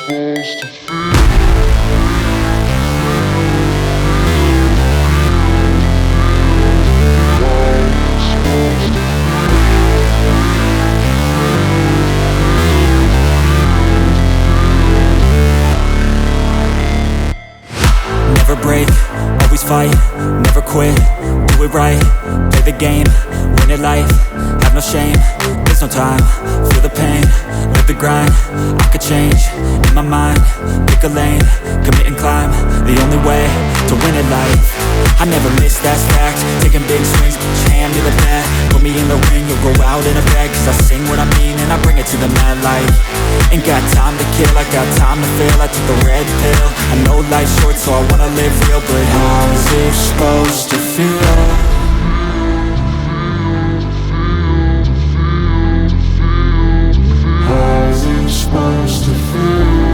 Never break, always fight, never quit, do it right, play the game, win it life, have no shame, there's no time, feel the pain, live the grind, I could change, in my mind, pick a lane, commit and climb, the only way to win it life, I never miss, that's fact, taking big swings, put your hand to the bat, put me in the ring, you'll go out in a bag, cause I sing what I mean and I bring it to the mad light, ain't got time to kill, I got time to feel, I took the red pill, I know life's short so I wanna live real, but how's it supposed to feel? How's it supposed to feel?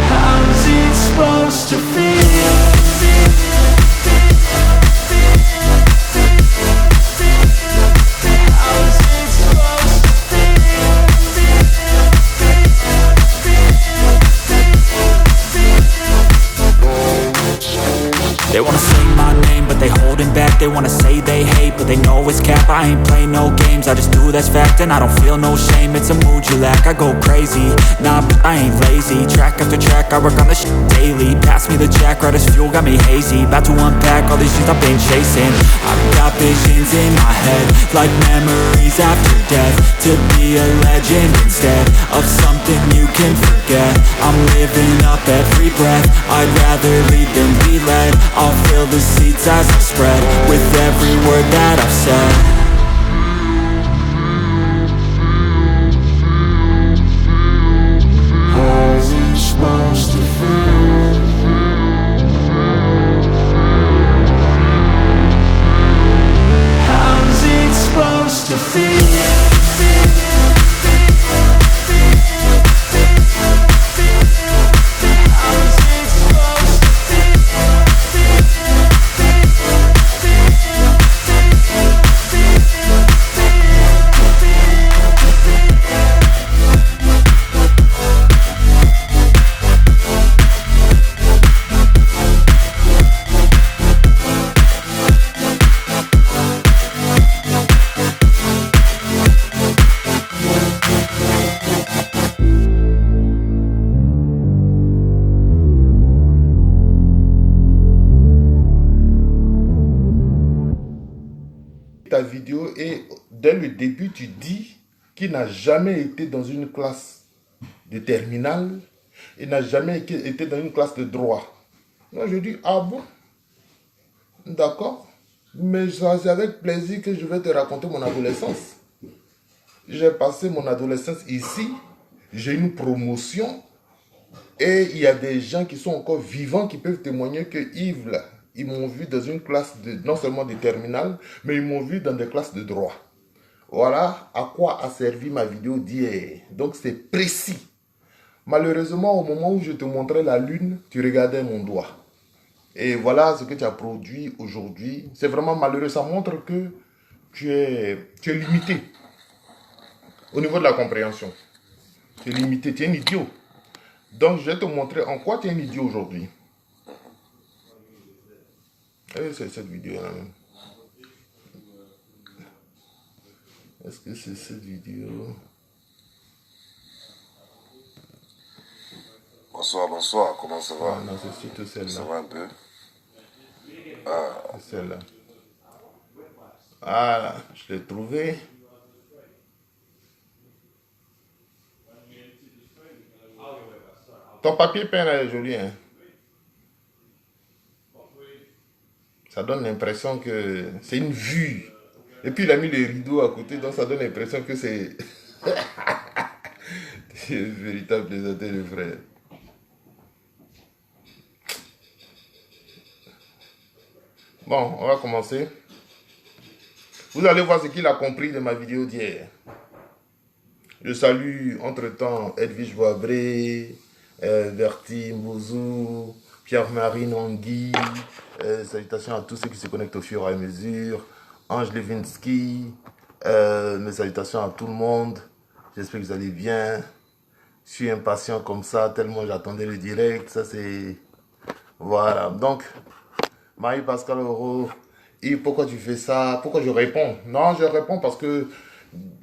How's it supposed to feel? They wanna say my name, but they holding back. They wanna say they hate, but they know it's cap. I ain't play no games, I just do that's fact. And I don't feel no shame, it's a mood you lack. I go crazy, nah, but I ain't lazy. Track after track, I work on this shit daily. Pass me the jack, right as fuel, got me hazy. About to unpack all these things I've been chasing. I've got visions in my head, like memories after death. To be a legend instead of something you can forget. I'm living up every breath, I'd rather lead than be led. I'll fill the seats as I spread with every word that I've said. How's it supposed to feel? How's it supposed to feel? Ta vidéo et dès le début tu dis qu'il n'a jamais été dans une classe de terminale, il n'a jamais été dans une classe de droit. Moi je dis ah bon, d'accord, mais c'est avec plaisir que je vais te raconter mon adolescence. J'ai passé mon adolescence ici, j'ai une promotion et il y a des gens qui sont encore vivants qui peuvent témoigner que Yves là, ils m'ont vu dans une classe de, non seulement de terminale, mais ils m'ont vu dans des classes de droit. Voilà à quoi a servi ma vidéo d'hier. Donc c'est précis. Malheureusement, au moment où je te montrais la lune, tu regardais mon doigt. Et voilà ce que tu as produit aujourd'hui. C'est vraiment malheureux. Ça montre que tu es limité au niveau de la compréhension. Tu es limité, tu es un idiot. Donc je vais te montrer en quoi tu es un idiot aujourd'hui. C'est cette vidéo-là même. Est-ce que c'est cette vidéo? Bonsoir, bonsoir, comment ça va? Ah non, c'est surtout celle-là. Ça va un peu? C'est celle-là. Voilà, je l'ai trouvé. Ton papier peint là est joli, hein? Ça donne l'impression que c'est une vue. Et puis il a mis les rideaux à côté, donc ça donne l'impression que c'est... c'est une véritable plaisanterie, le frère. Bon, on va commencer. Vous allez voir ce qu'il a compris de ma vidéo d'hier. Je salue entre-temps Edwige Boabré, Verti Mouzou, Pierre-Marie Nangui. Salutations à tous ceux qui se connectent au fur et à mesure. Ange Levinsky, Mes salutations à tout le monde. J'espère que vous allez bien. Je suis impatient comme ça, tellement j'attendais le direct. Ça, c'est... Voilà. Donc, Marie-Pascal Euro, et pourquoi tu fais ça? Pourquoi je réponds? Non, je réponds parce que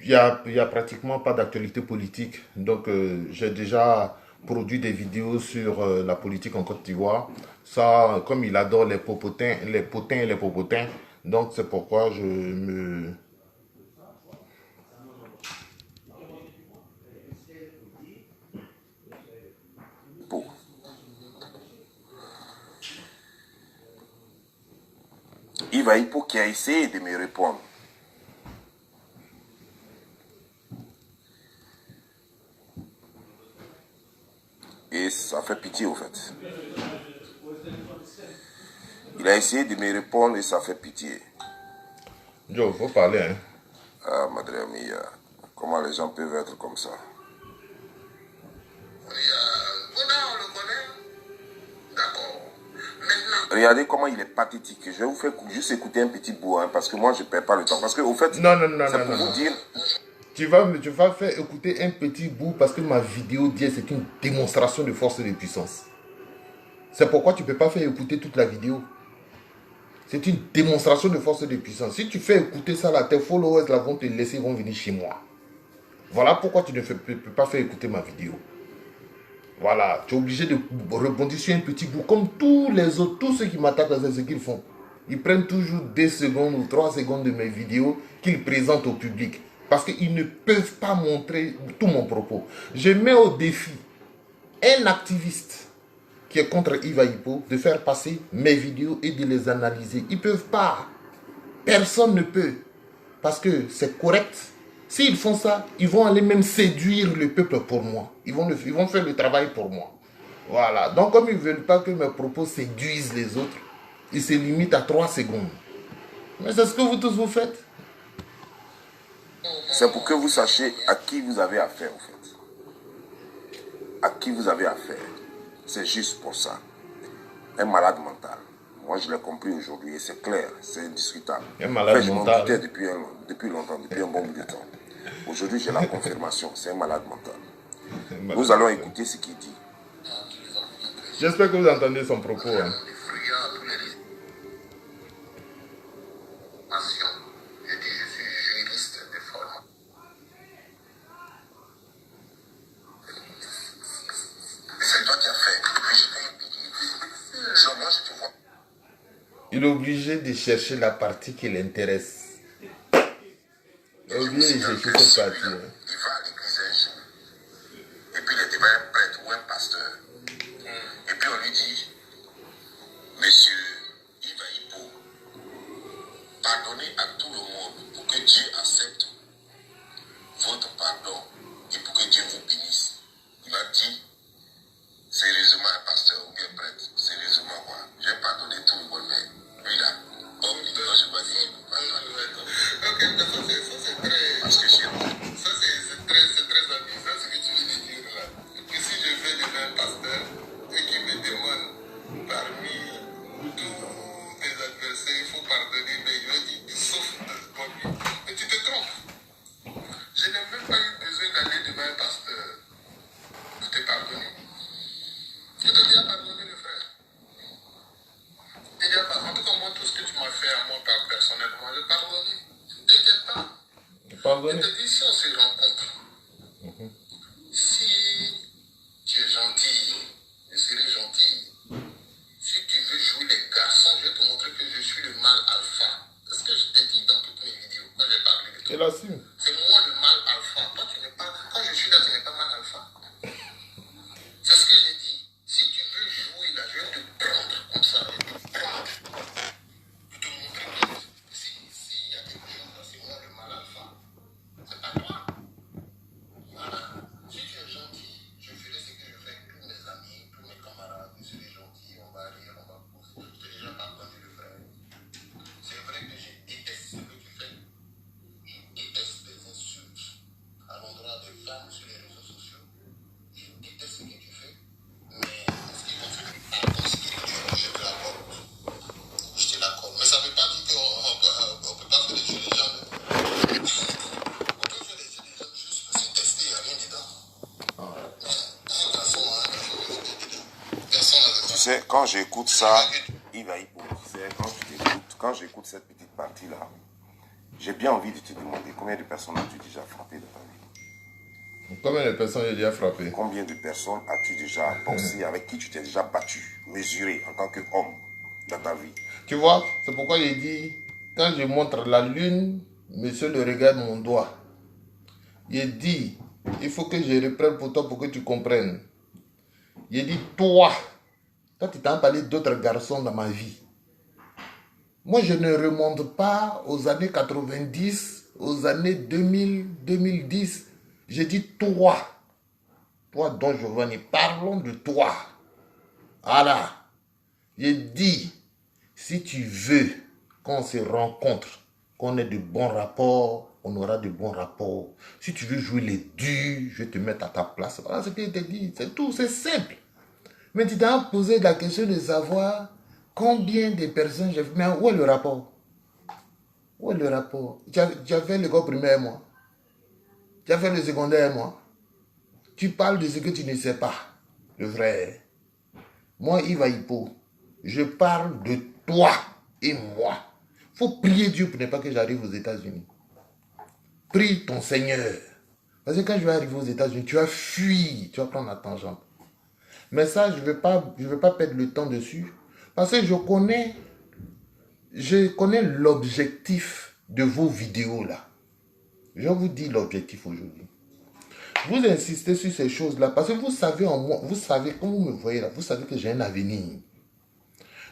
il y a pratiquement pas d'actualité politique. Donc, j'ai déjà produit des vidéos sur la politique en Côte d'Ivoire. Ça, comme il adore les popotins, les potins et les popotins. Donc, c'est pourquoi je me... Bon. Iva Hippo qui a essayé de me répondre. Et ça fait pitié au fait. Il a essayé de me répondre et ça fait pitié. Joe, faut parler, hein. Ah, madre mia, comment les gens peuvent être comme ça? Regardez comment il est pathétique. Je vais vous faire juste écouter un petit bout, hein, parce que moi je ne perds pas le temps. Parce que au fait, Non, c'est pour vous dire... Tu vas faire écouter un petit bout parce que ma vidéo dit c'est une démonstration de force et de puissance. C'est pourquoi tu ne peux pas faire écouter toute la vidéo. C'est une démonstration de force et de puissance. Si tu fais écouter ça là, tes followers là vont te laisser, vont venir chez moi. Voilà pourquoi tu ne peux pas faire écouter ma vidéo. Voilà, tu es obligé de rebondir sur un petit bout comme tous les autres, tous ceux qui m'attaquent, c'est ce qu'ils font. Ils prennent toujours 2 secondes ou 3 secondes de mes vidéos qu'ils présentent au public. Parce qu'ils ne peuvent pas montrer tout mon propos. Je mets au défi un activiste qui est contre Iva Hippo de faire passer mes vidéos et de les analyser. Ils ne peuvent pas. Personne ne peut. Parce que c'est correct. S'ils font ça, ils vont aller même séduire le peuple pour moi. Ils vont faire le travail pour moi. Voilà. Donc comme ils ne veulent pas que mes propos séduisent les autres, ils se limitent à 3 secondes. Mais c'est ce que vous tous vous faites. C'est pour que vous sachiez à qui vous avez affaire, en fait. À qui vous avez affaire. C'est juste pour ça. Un malade mental. Moi, je l'ai compris aujourd'hui et c'est clair, c'est indiscutable. Un malade je m'en mental. doutais depuis longtemps, depuis un bon bout de temps. Aujourd'hui, j'ai la confirmation, c'est un malade mental. Nous allons écouter ce qu'il dit. J'espère que vous entendez son propos. Hein. Il est obligé de chercher la partie qui l'intéresse. Il est obligé de chercher cette partie. Hein. Il va à l'église un jour. Et puis il est devant un prêtre ou un pasteur. Et puis on lui dit, Monsieur Iva Hippo, pardonnez à tout le monde pour que Dieu accepte votre pardon et pour que Dieu vous bénisse. Il a dit, sérieusement un pasteur ou bien prêtre, sérieusement quoi, j'ai pardonné tout le monde, mais lui là, comme il dit, je vais dire, ok, ça c'est très... Parce que chez nous, ça c'est très amusant ce que tu viens de dire là. Que si je vais devant un pasteur et qu'il me demande parmi tous tes adversaires, il faut pardonner, mais il me dit, sauf pour lui. Mais tu te trompes. Je n'ai même pas eu besoin d'aller devant un pasteur pour te pardonner. Je te dis à pardonner le frère. En tout cas, moi, tout ce que tu m'as fait à moi personnellement, je pardonne. T'inquiète pas. Pardonnez. Je te dis, si on se rencontre, si tu es gentil, je serai gentil. Si tu veux jouer les garçons, je vais te montrer que je suis le mâle alpha. C'est ce que je t'ai dit dans toutes mes vidéos quand j'ai parlé de toi. Il assume. C'est moi le mâle alpha. Toi, tu n'es pas. Quand je suis là, tu n'es pas mâle alpha. C'est ce que j'ai dit. Si tu veux jouer là, je vais te prendre comme ça. Je vais te prendre. Je vais te montrer que s'il y a quelque chose là, c'est moi le mâle alpha. C'est pas toi. quand j'écoute ça, il va y quand j'écoute cette petite partie-là, j'ai bien envie de te demander combien de personnes as-tu déjà frappé dans ta vie? Combien de personnes j'ai déjà frappé? Combien de personnes as-tu déjà boxé, avec qui tu t'es déjà battu, mesuré en tant qu'homme dans ta vie? Tu vois, c'est pourquoi j'ai dit, quand je montre la lune, monsieur le regarde mon doigt. Il dit, il faut que je reprenne pour toi pour que tu comprennes. Il dit, toi, tu t'as parlé d'autres garçons dans ma vie. Moi, je ne remonte pas aux années 90, aux années 2000, 2010. J'ai dit toi. Toi, Don Giovanni, parlons de toi. Voilà. J'ai dit, si tu veux qu'on se rencontre, qu'on ait de bons rapports, on aura de bons rapports. Si tu veux jouer les durs, je vais te mettre à ta place. Voilà ce qu'il t'a dit. C'est tout, c'est simple. Mais tu t'as posé la question de savoir combien de personnes j'ai fait. Mais où est le rapport? Où est le rapport? Tu as fait l'école primaire, moi. Tu as fait le secondaire, moi. Tu parles de ce que tu ne sais pas, le frère. Moi, Iva Hippo, je parle de toi et moi. Il faut prier Dieu pour ne pas que j'arrive aux États-Unis. Prie ton Seigneur. Parce que quand je vais arriver aux États-Unis, tu vas fuir, tu vas prendre la tangente. Mais ça, je ne vais pas perdre le temps dessus. Parce que je connais l'objectif de vos vidéos là. Je vous dis l'objectif aujourd'hui. Vous insistez sur ces choses-là parce que vous savez en moi, vous savez, comme vous me voyez là, vous savez que j'ai un avenir.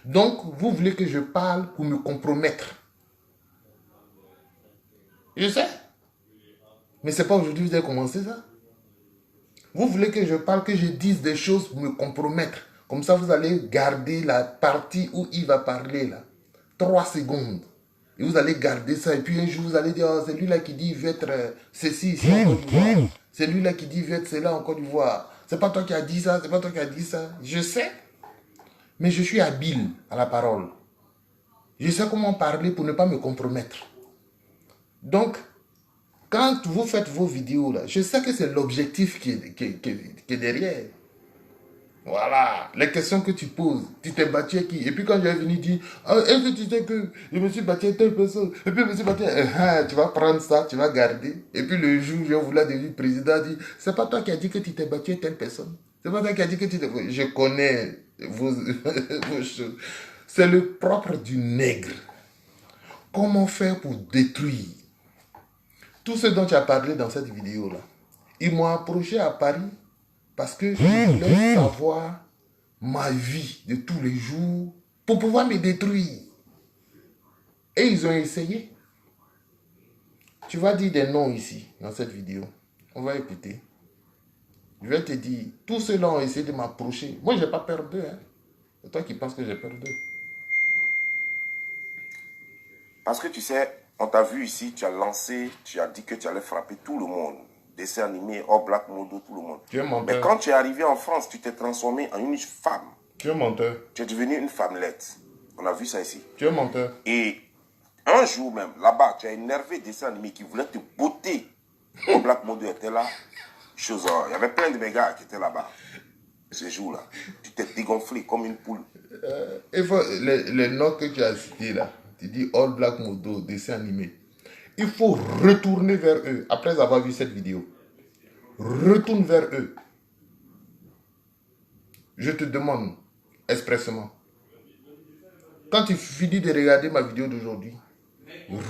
Donc, vous voulez que je parle pour me compromettre. Je sais. Mais c'est pas aujourd'hui que vous avez commencé ça. Vous voulez que je parle, que je dise des choses pour me compromettre. Comme ça, vous allez garder la partie où il va parler là. 3 secondes. Et vous allez garder ça. Et puis un jour, vous allez dire, oh, c'est lui là qui dit, il veut être ceci ici en Côte d'Ivoire. C'est lui là qui dit, il veut être cela en Côte d'Ivoire. C'est pas toi qui as dit ça, c'est pas toi qui as dit ça. Je sais. Mais je suis habile à la parole. Je sais comment parler pour ne pas me compromettre. Donc, quand vous faites vos vidéos là, je sais que c'est l'objectif qui est derrière. Voilà, les questions que tu poses, tu t'es battu avec qui? Et puis quand je vais venir dire, ah, est-ce que tu sais que je me suis battu avec telle personne? Et puis je me suis battu, tu vas prendre ça, tu vas garder. Et puis le jour où je voulais devenir président, dit, c'est pas toi qui as dit que tu t'es battu avec telle personne. C'est pas toi qui as dit que tu t'es... Je connais vos choses. C'est le propre du nègre. Comment faire pour détruire? Tout ce dont tu as parlé dans cette vidéo-là, ils m'ont approché à Paris parce que je voulais savoir ma vie de tous les jours pour pouvoir me détruire. Et ils ont essayé. Tu vas dire des noms ici, dans cette vidéo. On va écouter. Je vais te dire, tous ceux-là ont essayé de m'approcher. Moi, je n'ai pas peur d'eux. Hein. C'est toi qui penses que j'ai peur d'eux. Parce que tu sais, on t'a vu ici, tu as lancé, tu as dit que tu allais frapper tout le monde. Dessin animé, All Black Modo, tout le monde. Tu es menteur. Mais quand tu es arrivé en France, tu t'es transformé en une femme. Tu es menteur. Tu es devenu une femmelette. On a vu ça ici. Tu es menteur. Et un jour même, là-bas, tu as énervé Dessin animé qui voulait te botter. All Black Modo était là. Il y avait plein de mes gars qui étaient là-bas. Ce jour-là, tu t'es dégonflé comme une poule. Il faut les noms que tu as cités là. Tu dis All Black Modo, dessin animé. Il faut retourner vers eux après avoir vu cette vidéo. Retourne vers eux. Je te demande expressément. Quand tu finis de regarder ma vidéo d'aujourd'hui,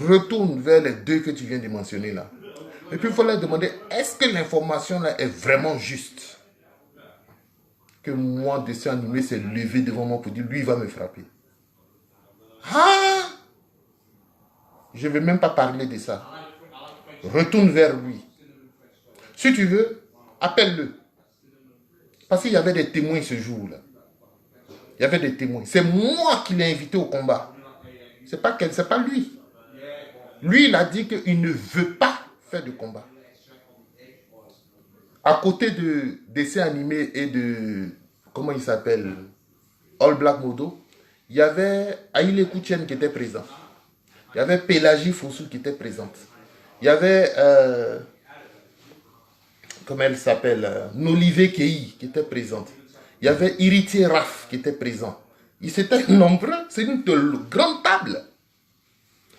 retourne vers les deux que tu viens de mentionner là. Et puis il faut leur demander, est-ce que l'information là est vraiment juste? Que moi, dessin animé, s'est levé devant moi pour dire, lui, il va me frapper. Ah! Je ne vais même pas parler de ça. Retourne vers lui. Si tu veux, appelle-le. Parce qu'il y avait des témoins ce jour-là. Il y avait des témoins. C'est moi qui l'ai invité au combat. Ce n'est pas lui. Lui, il a dit qu'il ne veut pas faire de combat. À côté de dessins animés et de, comment il s'appelle, All Black Modo, il y avait Aïle Koutchen qui était présent. Il y avait Pélagie Fossou qui était présente. Il y avait, comment elle s'appelle, Nolivé Kei qui était présente. Il y avait Iritier Raf qui était présent. C'était nombreux, c'est une grande table.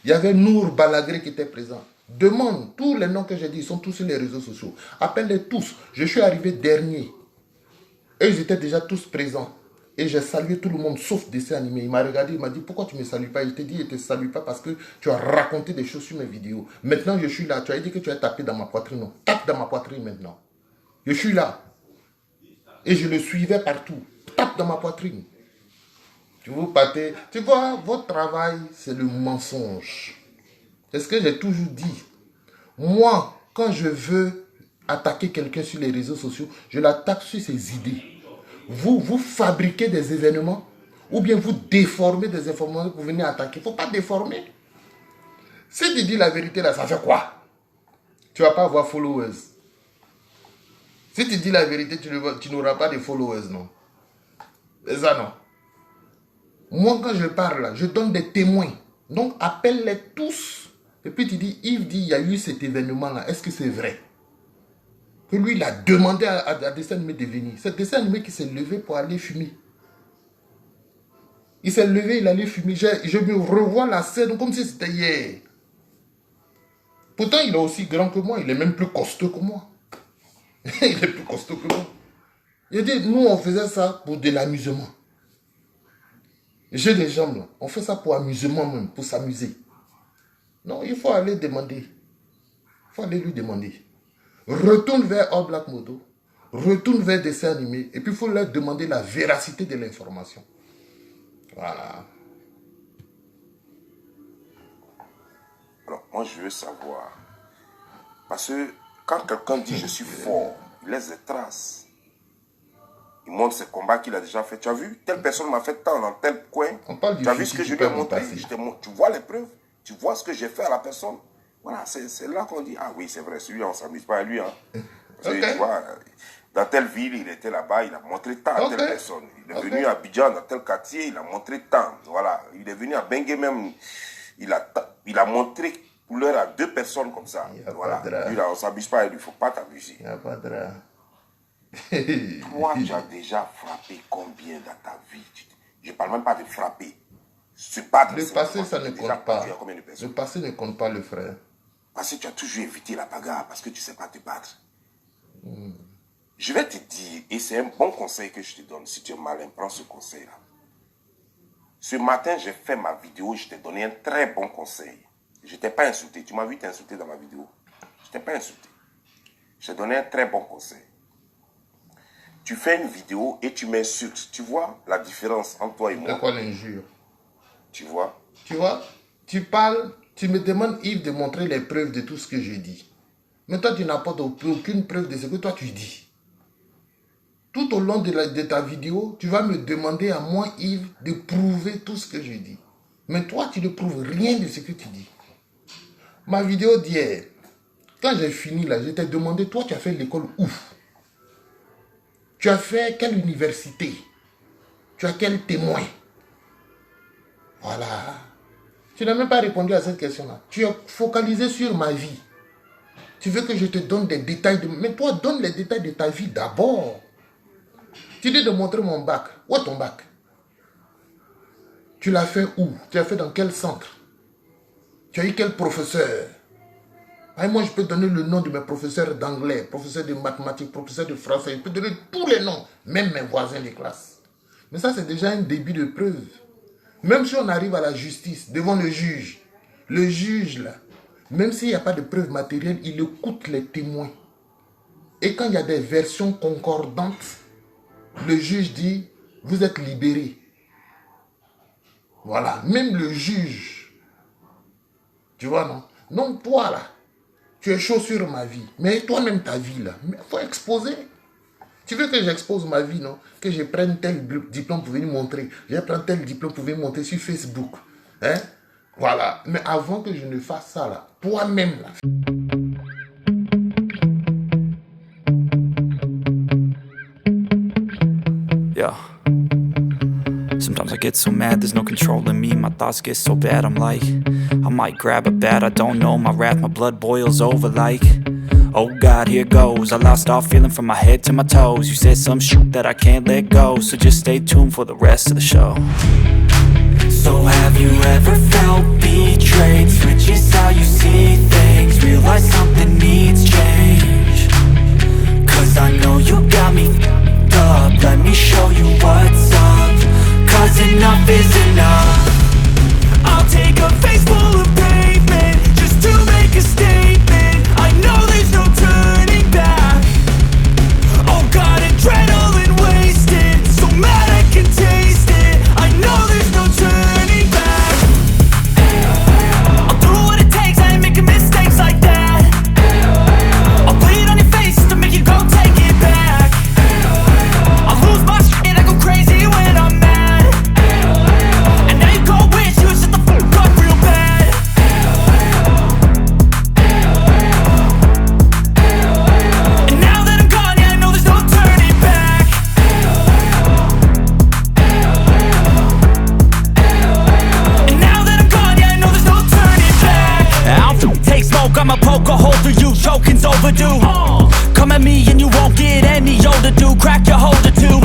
Il y avait Nour Balagré qui était présent. Demande, tous les noms que j'ai dit, ils sont tous sur les réseaux sociaux. Appelle-les tous. Je suis arrivé dernier. Et ils étaient déjà tous présents. Et j'ai salué tout le monde, sauf dessin animé. Il m'a regardé, il m'a dit, pourquoi tu ne me salues pas? Il t'a dit, il ne te salue pas parce que tu as raconté des choses sur mes vidéos. Maintenant, je suis là. Tu as dit que tu as tapé dans ma poitrine. Non, tape dans ma poitrine maintenant. Je suis là. Et je le suivais partout. Tape dans ma poitrine. Tu vois, votre travail, c'est le mensonge. C'est ce que j'ai toujours dit. Moi, quand je veux attaquer quelqu'un sur les réseaux sociaux, je l'attaque sur ses idées. Vous fabriquez des événements ou bien vous déformez des informations pour venir attaquer. Il ne faut pas déformer. Si tu dis la vérité là, ça fait quoi? Tu ne vas pas avoir followers. Si tu dis la vérité, tu n'auras pas de followers, non? C'est ça, non? Moi, quand je parle là, je donne des témoins. Donc, appelle-les tous. Et puis tu dis, Yves dit, il y a eu cet événement-là. Est-ce que c'est vrai? Que lui, il a demandé à dessin animé de venir. C'est dessin animé qui s'est levé pour aller fumer. Il s'est levé, il allait fumer. Je me revois la scène comme si c'était hier. Pourtant, il est aussi grand que moi. Il est même plus costaud que moi. Il est plus costaud que moi. Il dit, nous, on faisait ça pour de l'amusement. J'ai des jambes là. On fait ça pour amusement même, pour s'amuser. Non, il faut aller demander. Il faut aller lui demander. Retourne vers All Black Moto. Retourne vers dessin animé. Et puis il faut leur demander la véracité de l'information. Voilà. Alors, moi je veux savoir. Parce que quand quelqu'un dit je suis fort, il laisse des traces. Il montre ses combats qu'il a déjà fait. Tu as vu? Telle personne m'a fait tant dans tel coin. Tu as vu ce que je lui ai montré? Tu vois les preuves? Tu vois ce que j'ai fait à la personne? Voilà, c'est là qu'on dit, ah oui, c'est vrai, celui-là, on ne s'amuse pas à lui. Hein. Parce que, tu vois, dans telle ville, il était là-bas, il a montré tant à telle personne. Il est venu à Abidjan, dans tel quartier, il a montré tant. Voilà, il est venu à Bengue même, il a montré couleur à 2 personnes comme ça. Voilà, lui là, on ne s'amuse pas à lui, il ne faut pas t'amuser. Il n'y a pas de drap. Toi, tu as déjà frappé combien dans ta vie? Je ne parle même pas de frapper. Le passé, ça ne compte pas. Le passé ne compte pas, le frère. Parce que tu as toujours évité la bagarre, parce que tu ne sais pas te battre. Je vais te dire, et c'est un bon conseil que je te donne, si tu es malin, prends ce conseil-là. Ce matin, j'ai fait ma vidéo, je t'ai donné un très bon conseil. Je ne t'ai pas insulté, tu m'as vu t'insulter dans ma vidéo. Je ne t'ai pas insulté. Je t'ai donné un très bon conseil. Tu fais une vidéo et tu m'insultes. Tu vois la différence entre toi et moi? C'est quoi l'injure? Tu vois? Tu vois? Tu parles, tu me demandes, Yves, de montrer les preuves de tout ce que je dis. Mais toi, tu n'apportes aucune preuve de ce que toi, tu dis. Tout au long de ta vidéo, tu vas me demander à moi, Yves, de prouver tout ce que je dis. Mais toi, tu ne prouves rien de ce que tu dis. Ma vidéo d'hier, quand j'ai fini là, je t'ai demandé, toi, tu as fait l'école où? Tu as fait quelle université? Tu as quel témoin? Voilà. Tu n'as même pas répondu à cette question-là. Tu es focalisé sur ma vie. Tu veux que je te donne des détails de... Mais toi, donne les détails de ta vie d'abord. Tu dis de montrer mon bac. Où est ton bac? Tu l'as fait où? Tu l'as fait dans quel centre? Tu as eu quel professeur? Et moi, je peux donner le nom de mes professeurs d'anglais, professeurs de mathématiques, professeurs de français. Je peux donner tous les noms, même mes voisins de classe. Mais ça, c'est déjà un début de preuve. Même si on arrive à la justice, devant le juge, là, même s'il n'y a pas de preuve matérielle, il écoute les témoins. Et quand il y a des versions concordantes, le juge dit, vous êtes libéré. Voilà, même le juge. Tu vois, non? Donc toi, là, tu es chaud sur ma vie. Mais toi-même, ta vie, là, il faut exposer. Tu veux que j'expose ma vie, non? Que je prenne tel diplôme pour venir montrer. Je prends tel diplôme pour venir montrer sur Facebook. Hein? Voilà. Mais avant que je ne fasse ça, là, toi-même, là. Yeah. Sometimes I get so mad, there's no controlling me. My thoughts get so bad, I'm like, I might grab a bat, I don't know. My wrath, my blood boils over like, Oh God, here goes. I lost all feeling from my head to my toes. You said some shit that I can't let go, so just stay tuned for the rest of the show. So have you ever felt betrayed? Switches how you see things, realize something needs change. Cause I know you got me f***ed up. Let me show you what's up. Cause enough is enough. I'll take a face full of pavement just to make a statement. I know there's no turning back. Oh God, adrenaline wasted, so mad I can taste it. I know there's no turning back. I'll do what it takes, I ain't making mistakes like that. I'll bleed on your face to make you go take it back. I'll lose my shit, I go crazy when I'm mad. And now you go wish you would shut the fuck up real bad. And now that I'm gone, yeah, I know there's no turning back. And now that I'm gone, yeah, I know there's no turning back. I'll take smoke, I'ma poke a hole through you, choking's overdue. Come at me and you won't get any older, dude. Crack your holder too.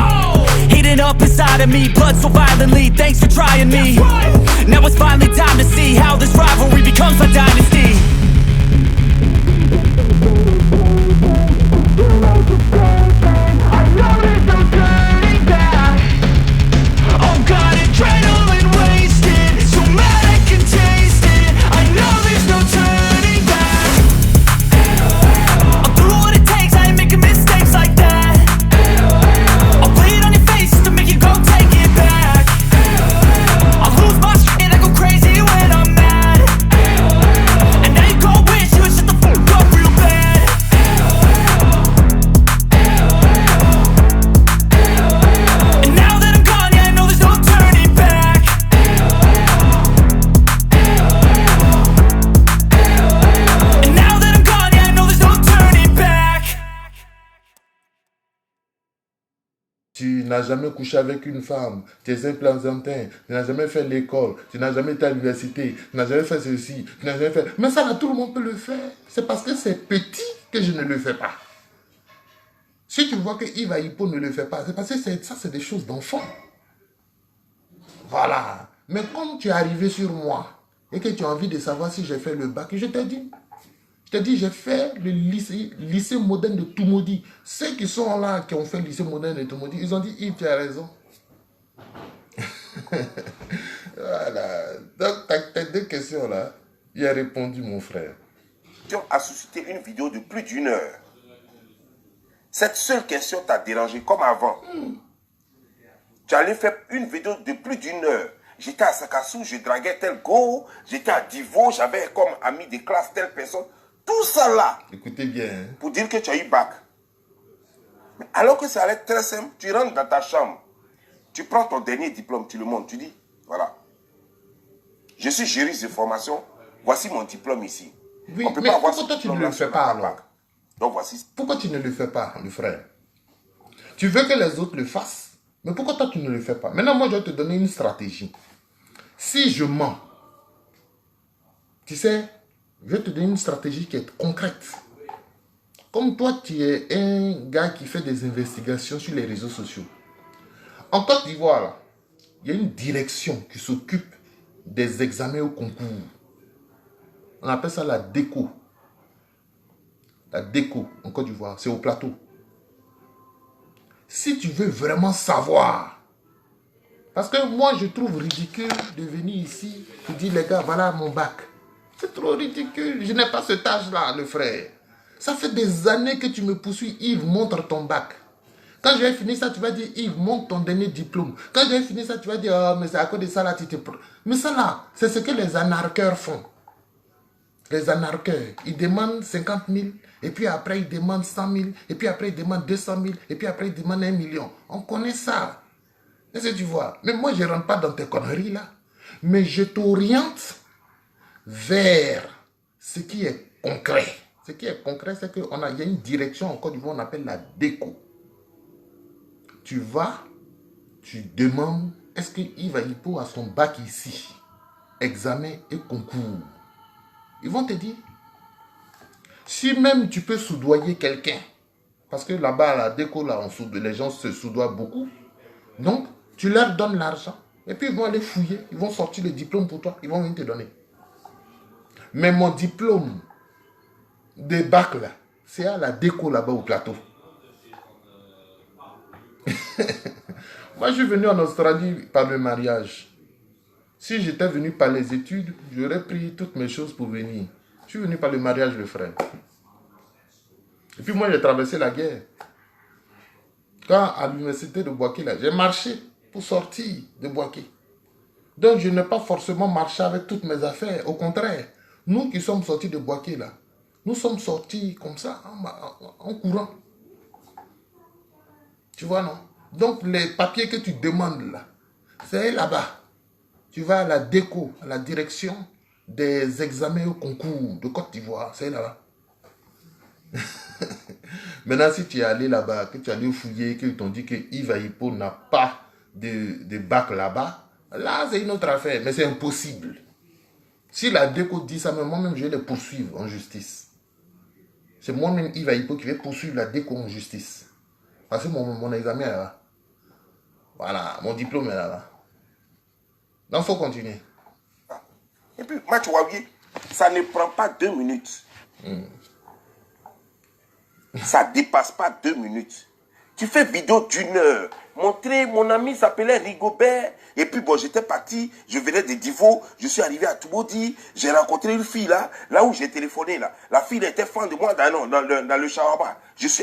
Heating up inside of me, blood so violently. Thanks for trying me. Now it's finally time to see how this rivalry becomes my dynasty. I know there's no turning back. Oh God, adrenaline wasted, so mad I can taste it. I know there's no turning back. I'll do what it takes, I ain't making mistakes like that. I'll bleed on your face to make you go take it back. I'll lose my shit, I go crazy when I'm mad. And now you go wish you would shut the fuck up real bad. And now that I'm gone, yeah, I know there's no turning back. And now that I'm gone, yeah, I know there's no turning back. Tu n'as jamais couché avec une femme, tu es implantantin, tu n'as jamais fait l'école, tu n'as jamais été à l'université, tu n'as jamais fait ceci, tu n'as jamais fait... Mais ça, là, tout le monde peut le faire. C'est parce que c'est petit que je ne le fais pas. Si tu vois que Yves Hippo ne le fait pas, c'est parce que ça, c'est des choses d'enfant. Voilà. Mais comme tu es arrivé sur moi et que tu as envie de savoir si j'ai fait le bac, je t'ai dit. Je t'ai dit, j'ai fait le lycée moderne de Toumoudi. Ceux qui sont là, qui ont fait le lycée moderne de Toumoudi, ils ont dit, Yves, tu as raison. Voilà. Donc, tes deux questions là, il a répondu, mon frère. A suscité une vidéo de plus d'1 heure. Cette seule question t'a dérangé comme avant. Tu allais faire une vidéo de plus d'1 heure. J'étais à Sakassou, je draguais tel go. J'étais à Divo, j'avais comme ami de classe telle personne. Tout ça là. Écoutez bien. Hein. Pour dire que tu as eu bac. Mais alors que ça allait être très simple, tu rentres dans ta chambre. Tu prends ton dernier diplôme, tu le montres. Tu dis, voilà. Je suis juriste de formation. Voici mon diplôme ici. Oui, on peut mais pas avoir pourquoi toi tu ne le fais pas alors? Donc voici. Pourquoi tu ne le fais pas, le frère? Tu veux que les autres le fassent, mais pourquoi toi tu ne le fais pas? Maintenant, moi je vais te donner une stratégie. Si je mens, tu sais, je vais te donner une stratégie qui est concrète. Comme toi, tu es un gars qui fait des investigations sur les réseaux sociaux. En Côte d'Ivoire, là, il y a une direction qui s'occupe des examens au concours. On appelle ça la déco. La déco en Côte d'Ivoire, c'est au plateau. Si tu veux vraiment savoir, parce que moi je trouve ridicule de venir ici et dire les gars, voilà mon bac. C'est trop ridicule, je n'ai pas cet âge-là, le frère. Ça fait des années que tu me poursuis, Yves, montre ton bac. Quand je vais finir ça, tu vas dire, Yves, montre ton dernier diplôme. Quand je vais finir ça, tu vas dire, oh, mais c'est à cause de ça là, tu te... Mais ça là, c'est ce que les anarcheurs font. Les anarcheurs, ils demandent 50 000, et puis après ils demandent 100 000, et puis après ils demandent 200 000, et puis après ils demandent 1 million. On connaît ça. Est-ce que tu vois? Mais moi, je ne rentre pas dans tes conneries là. Mais je t'oriente vers ce qui est concret. Ce qui est concret, c'est qu'il y a une direction en Côte d'Ivoire, on appelle la déco. Tu vas, tu demandes, est-ce que Yves Hippo a son bac ici? Examen et concours. Ils vont te dire, Si même tu peux soudoyer quelqu'un, parce que là-bas, à la déco, là, les gens se soudoient beaucoup. Donc, tu leur donnes l'argent. Et puis, ils vont aller fouiller. Ils vont sortir le diplôme pour toi. Ils vont venir te donner. Mais mon diplôme de bac, là, c'est à la déco, là-bas, au plateau. Moi, je suis venu en Australie par le mariage. Si j'étais venu par les études, j'aurais pris toutes mes choses pour venir. Je suis venu par le mariage, le frère. Et puis moi, j'ai traversé la guerre. Quand à l'université de Bouaké, là, j'ai marché pour sortir de Bouaké. Donc, je n'ai pas forcément marché avec toutes mes affaires. Au contraire, nous qui sommes sortis de Bouaké, là, nous sommes sortis comme ça, en courant. Tu vois, non? Donc, les papiers que tu demandes, là, c'est là-bas. Tu vas à la déco, à la direction des examens au concours de Côte d'Ivoire. C'est là-bas. Maintenant, si tu es allé là-bas, que tu es allé fouiller, qu'ils t'ont dit que Yves Hippo n'a pas de bac là-bas, là, c'est une autre affaire. Mais c'est impossible. Si la déco dit ça, moi-même, je vais les poursuivre en justice. C'est moi-même, Yves Hippo, qui vais poursuivre la déco en justice. Parce que mon examen est là-bas. Voilà, mon diplôme est là-bas. Donc, il faut continuer. Et puis, moi, tu vois, oui, ça ne prend pas 2 minutes. Ça ne dépasse pas 2 minutes. Tu fais vidéo d'1 heure. Montrer, mon ami s'appelait Rigobert. Et puis, bon, j'étais parti, je venais de Divo, je suis arrivé à Toubodi, j'ai rencontré une fille là où j'ai téléphoné là. La fille était fan de moi dans le shawarma.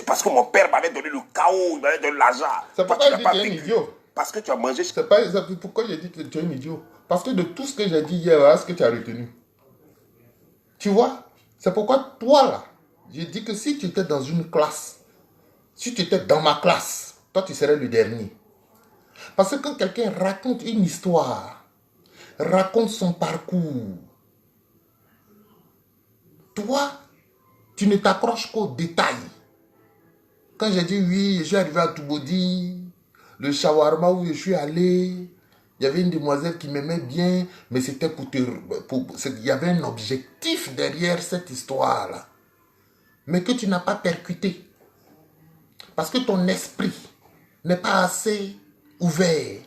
Parce que mon père m'avait donné le chaos, il m'avait donné l'argent. C'est pourquoi je dis que tu es un idiot. Parce que tu as mangé. C'est pas pourquoi j'ai dit que tu es un idiot. Parce que de tout ce que j'ai dit hier, voilà ce que tu as retenu. Tu vois, c'est pourquoi toi là, j'ai dit que si tu étais dans une classe, si tu étais dans ma classe, toi tu serais le dernier. Parce que quand quelqu'un raconte une histoire, raconte son parcours, toi, tu ne t'accroches qu'aux détails. Quand j'ai dit oui, je suis arrivé à Toubodi, le shawarma où je suis allé, il y avait une demoiselle qui m'aimait bien, mais c'était il y avait un objectif derrière cette histoire-là. Mais que tu n'as pas percuté. Parce que ton esprit n'est pas assez ouvert.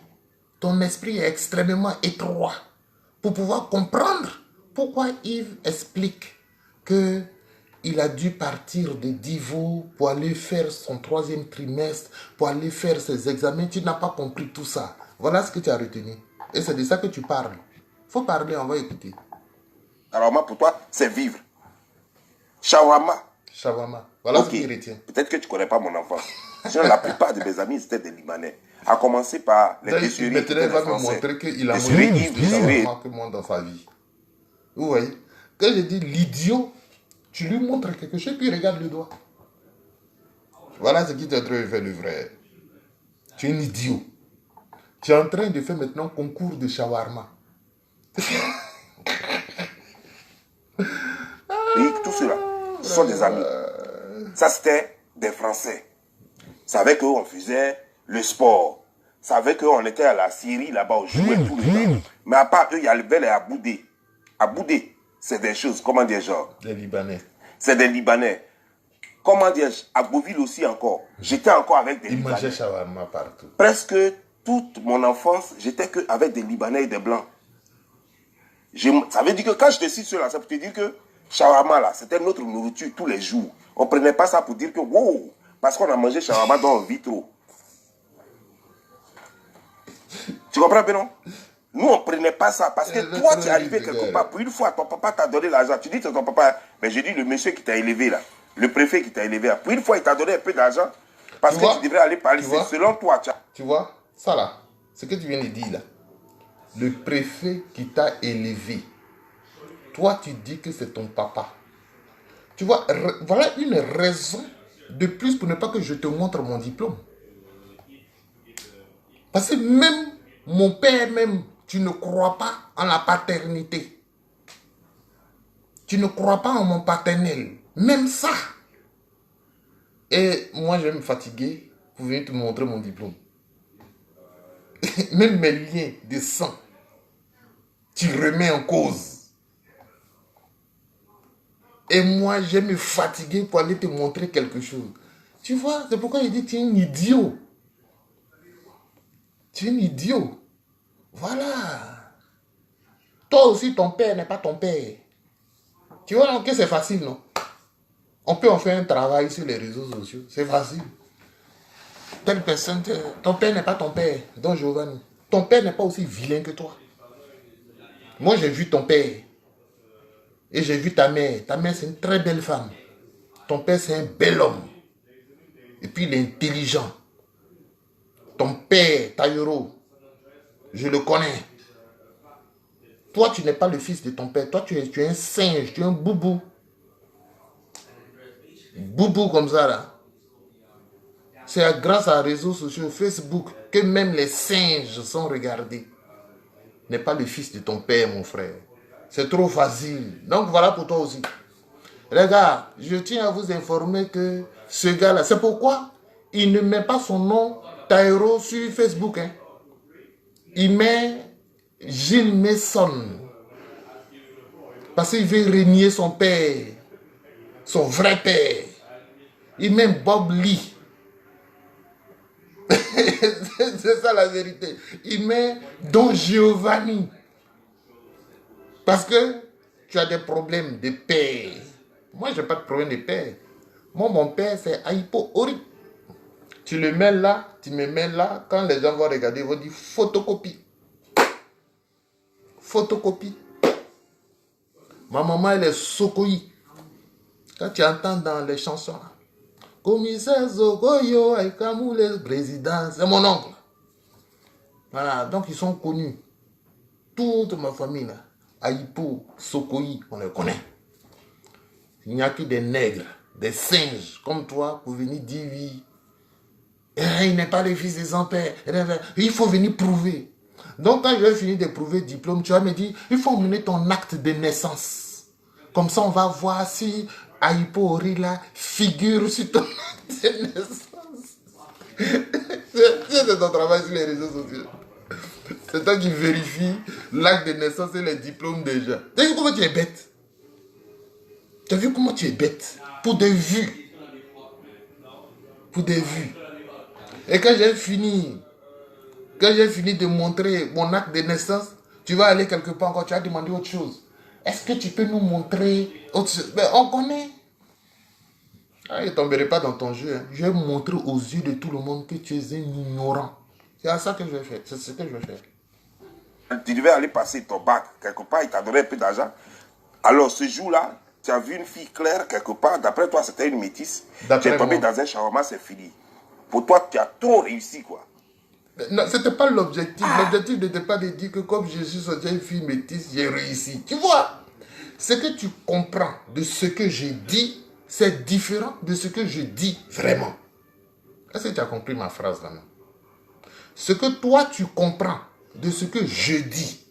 Ton esprit est extrêmement étroit pour pouvoir comprendre pourquoi Yves explique que il a dû partir de Divo pour aller faire son 3e trimestre, pour aller faire ses examens. Tu n'as pas compris tout ça. Voilà ce que tu as retenu. Et c'est de ça que tu parles. Il faut parler, on va écouter. Alors moi, pour toi, c'est vivre. Shawarma. Shawarma. Voilà Okay. ce qu'il retient. Peut-être que tu ne connais pas mon enfant. Sinon, la plupart de mes amis, c'était des Libanais. À commencer par les Dessuris. Maintenant, il va me montrer qu'il a mangé plus de shawarma que moi dans sa vie. Vous voyez? Quand je dis l'idiot, tu lui montres quelque chose, puis il regarde le doigt. Voilà ce qui t'est en train de faire le vrai. Tu es un idiot. Tu es en train de faire maintenant concours de shawarma. Et tout cela, ce sont des amis. Ça, c'était des Français. C'est avec eux on faisait le sport. C'est avec eux on était à la Syrie, là-bas, on jouait tout le temps. Mais à part eux, il y avait les Aboudé. Aboudé, c'est des choses, comment dire, genre. Des Libanais. C'est des Libanais. Comment dire, à Beauville aussi encore. J'étais encore avec des Libanais. Ils mangeaient shawarma partout. Presque toute mon enfance, j'étais avec des Libanais et des Blancs. Ça veut dire que quand je te cite cela, ça peut te dire que shawarma là, c'était notre nourriture tous les jours. On ne prenait pas ça pour dire que wow, parce qu'on a mangé shawarma dans un vitro. Tu comprends bien, non? Nous, on ne prenait pas ça parce que toi, tu es arrivé quelque part. Pour une fois, ton papa t'a donné l'argent. Tu dis que c'est ton papa. Mais je dis le monsieur qui t'a élevé là, le préfet qui t'a élevé là. Pour une fois, il t'a donné un peu d'argent parce que tu devrais aller parler. C'est selon toi. Tu vois, ça là, ce que tu viens de dire là, le préfet qui t'a élevé, toi, tu dis que c'est ton papa. Tu vois, voilà une raison de plus pour ne pas que je te montre mon diplôme. Parce que même mon père, même, tu ne crois pas en la paternité. Tu ne crois pas en mon paternel. Même ça. Et moi, je vais me fatiguer pour venir te montrer mon diplôme. Même mes liens de sang, tu remets en cause. Et moi, je vais me fatiguer pour aller te montrer quelque chose. Tu vois, c'est pourquoi il dit tu es un idiot. Tu es un idiot. Voilà. Toi aussi, ton père n'est pas ton père. Tu vois, donc c'est facile, non? On peut en faire un travail sur les réseaux sociaux. C'est facile. Telle personne, ton père n'est pas ton père, Don Giovanni. Ton père n'est pas aussi vilain que toi. Moi, j'ai vu ton père. Et j'ai vu ta mère. Ta mère, c'est une très belle femme. Ton père, c'est un bel homme. Et puis, il est intelligent. Ton père, Tayoro, je le connais. Toi, tu n'es pas le fils de ton père. Toi, tu es un singe, tu es un boubou. Boubou comme ça, là. C'est grâce à réseaux sociaux, Facebook, que même les singes sont regardés. N'est pas le fils de ton père, mon frère. C'est trop facile. Donc, voilà pour toi aussi. Les gars, je tiens à vous informer que ce gars-là, c'est pourquoi il ne met pas son nom Taïro sur Facebook. Hein. Il met Gilles Messon. Parce qu'il veut régner son père. Son vrai père. Il met Bob Lee. C'est ça la vérité. Il met Don Giovanni. Parce que tu as des problèmes de père. Moi, je n'ai pas de problème de père. Moi, mon père, c'est Aipo Ori. Tu le mets là, tu me mets là. Quand les gens vont regarder, ils vont dire photocopie. Photocopie. Ma maman, elle est Sokoyi. Quand tu entends dans les chansons, commissaire Zogoyo, Aikamou, les présidents, c'est mon oncle. Voilà, donc ils sont connus. Toute ma famille, là, Aipo, Sokoyi, on les connaît. Il n'y a que des nègres, des singes comme toi pour venir dire oui. Il n'est pas le fils de son père. Il faut venir prouver. Donc quand je vais finir de prouver diplôme, tu vas me dire, il faut mener ton acte de naissance. Comme ça, on va voir si Aipo Orila figure sur ton acte de naissance. C'est ton travail sur les réseaux sociaux. C'est toi qui vérifie l'acte de naissance et les diplômes déjà. Tu as vu comment tu es bête? Tu as vu comment tu es bête? Pour des vues. Pour des vues. Et quand j'ai fini de montrer mon acte de naissance, tu vas aller quelque part encore, tu vas demander autre chose. Est-ce que tu peux nous montrer autre chose? Ben, on connaît. Ah, il ne tomberait pas dans ton jeu. Hein. Je vais montrer aux yeux de tout le monde que tu es un ignorant. C'est à ça que je vais faire. C'est ce que je vais faire. Tu devais aller passer ton bac quelque part, il t'a donné un peu d'argent. Alors ce jour-là, tu as vu une fille claire quelque part, d'après toi c'était une métisse. Tu es tombé dans un shawarma, c'est fini. Pour toi, tu as trop réussi, quoi. Non, ce n'était pas l'objectif. L'objectif n'était pas de dire que comme je suis sorti une fille métisse, j'ai réussi. Tu vois, ce que tu comprends de ce que j'ai dit, c'est différent de ce que je dis vraiment. Est-ce que tu as compris ma phrase là? Ce que toi, tu comprends de ce que je dis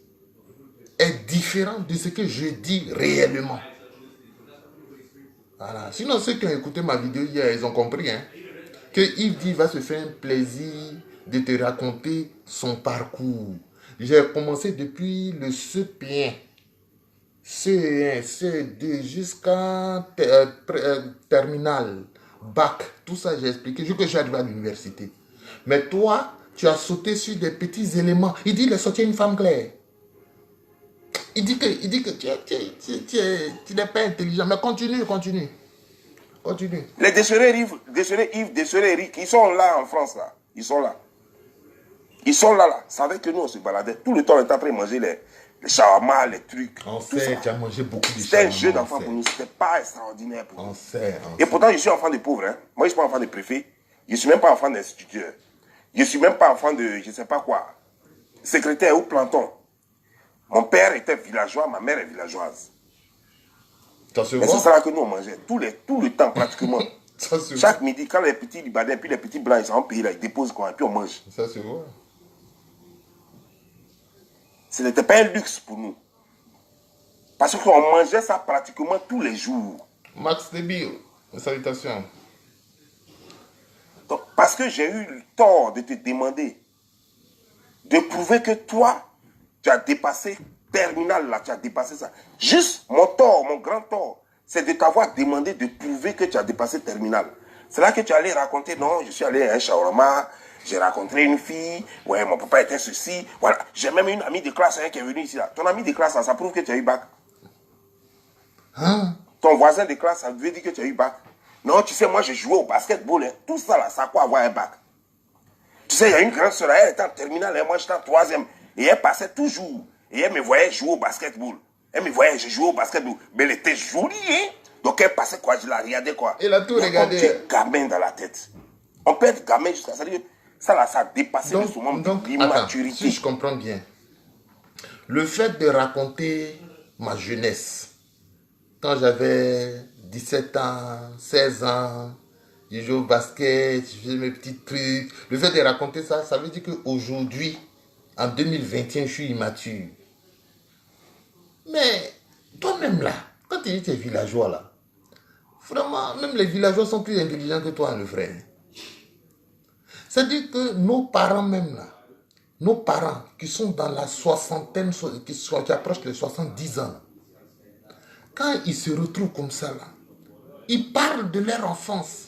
est différent de ce que je dis réellement. Voilà. Sinon, ceux qui ont écouté ma vidéo hier, ils ont compris, hein, que Yves dit va se faire un plaisir de te raconter son parcours. J'ai commencé depuis le CP1, C1, C2 jusqu'à terminal, bac. Tout ça, j'ai expliqué. Je que je suis arrivé à l'université. Mais toi, tu as sauté sur des petits éléments. Il dit, il est sorti une femme claire. Il dit que tu n'es pas intelligent. Mais continue. Les déchirés Yves, déchirés Eric, ils sont là en France, là. Ils sont là. Ils sont là. C'est avec que nous, on se baladait. Tout le temps, on était en train de manger les shawarma, les trucs. On sait, tu as mangé beaucoup de shawarma. C'était un jeu d'enfant pour nous. C'était pas extraordinaire pour nous. On sait. Et pourtant, je suis enfant de pauvre. Hein. Moi, je ne suis pas enfant de préfet. Je ne suis même pas enfant d'instituteur. Je ne suis même pas enfant de je ne sais pas quoi. Secrétaire ou planton. Mon père était villageois, ma mère est villageoise. Mais c'est ça là que nous on mangeait. Tout le temps pratiquement. Chaque midi, quand les petits Libanais puis les petits blancs ils sont en pays là, ils déposent quoi, et puis on mange. Ça c'est vrai. Ce n'était pas un luxe pour nous. Parce qu'on mangeait ça pratiquement tous les jours. Max Débile, salutations. Donc, parce que j'ai eu le tort de te demander de prouver que toi, tu as dépassé terminal là, tu as dépassé ça. Juste mon tort, mon grand tort, c'est de t'avoir demandé de prouver que tu as dépassé terminal. C'est là que tu allais raconter, non, je suis allé à un shawarma, j'ai rencontré une fille, ouais, mon papa était ceci, voilà. J'ai même une amie de classe qui est venue ici. Là. Ton ami de classe, ça prouve que tu as eu bac. Hein? Ton voisin de classe, ça veut dire que tu as eu bac. Non, tu sais, moi, j'ai joué au basketball. Hein. Tout ça, là, ça a quoi avoir un bac? Tu sais, il y a une grande soeur, elle était en terminale, et moi, j'étais en troisième. Et elle passait toujours. Et elle me voyait jouer au basketball. Elle me voyait, j'ai joué au basketball. Mais elle était jolie, hein? Donc, elle passait quoi? Je la regardais quoi? Elle a tout regardé. Tu es gamin dans la tête. On peut être gamin jusqu'à ça. Ça, là, ça a dépassé le summum de l'immaturité. Si je comprends bien, le fait de raconter ma jeunesse, quand j'avais 17 ans, 16 ans, je jouais au basket, je faisais mes petits trucs. Le fait de raconter ça, ça veut dire qu'aujourd'hui, en 2021, je suis immature. Mais toi-même là, quand tu dis tes villageois là, vraiment, même les villageois sont plus intelligents que toi, le frère. C'est-à-dire que nos parents même là, nos parents qui sont dans la soixantaine, qui approchent les 70 ans, quand ils se retrouvent comme ça là, ils parlent de leur enfance.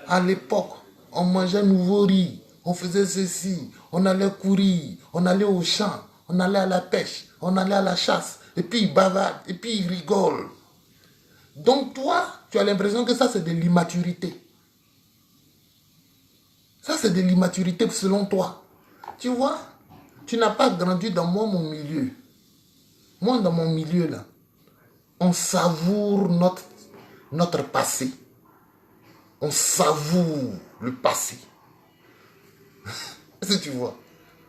À l'époque, on mangeait nouveau riz, on faisait ceci, on allait courir, on allait au champ, on allait à la pêche, on allait à la chasse, et puis ils bavardent, et puis ils rigolent. Donc toi, tu as l'impression que ça c'est de l'immaturité. Ça c'est de l'immaturité selon toi. Tu vois, tu n'as pas grandi dans mon milieu. Moi, dans mon milieu là, on savoure notre passé. On savoure le passé. Est-ce que tu vois?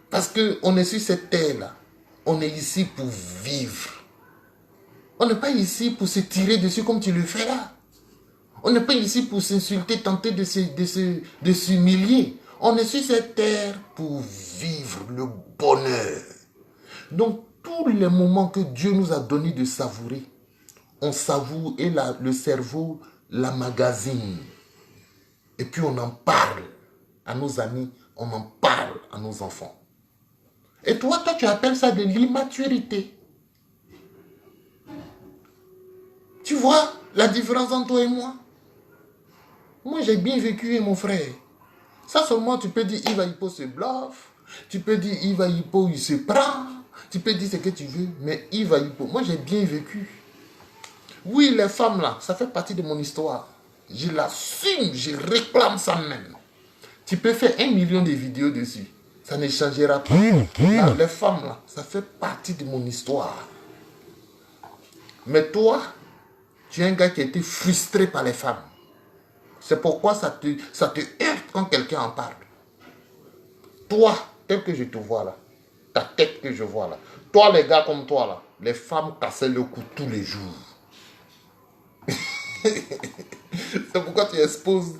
Parce qu'on est sur cette terre-là. On est ici pour vivre. On n'est pas ici pour se tirer dessus comme tu le fais là. On n'est pas ici pour s'insulter, tenter de s'humilier. On est sur cette terre pour vivre le bonheur. Donc, tous les moments que Dieu nous a donné de savourer, on savoure et le cerveau la magasine. Et puis on en parle à nos amis, on en parle à nos enfants. Et toi, tu appelles ça de l'immaturité. Tu vois la différence entre toi et moi? Moi, j'ai bien vécu, mon frère. Ça seulement, tu peux dire, Yves Ayipo se bluffe. Tu peux dire, Yves Ayipo, il se prend. Tu peux dire ce que tu veux. Mais Yves Ayipo, moi, j'ai bien vécu. Oui, les femmes, là, ça fait partie de mon histoire. Je l'assume, je réclame ça même. Tu peux faire 1 million de vidéos dessus. Ça ne changera pas. Là, les femmes, là, ça fait partie de mon histoire. Mais toi, tu es un gars qui a été frustré par les femmes. C'est pourquoi ça te heurte quand quelqu'un en parle. Toi, tel que je te vois là, ta tête que je vois là, toi les gars comme toi là, les femmes cassaient le cou tous les jours. C'est pourquoi tu exposes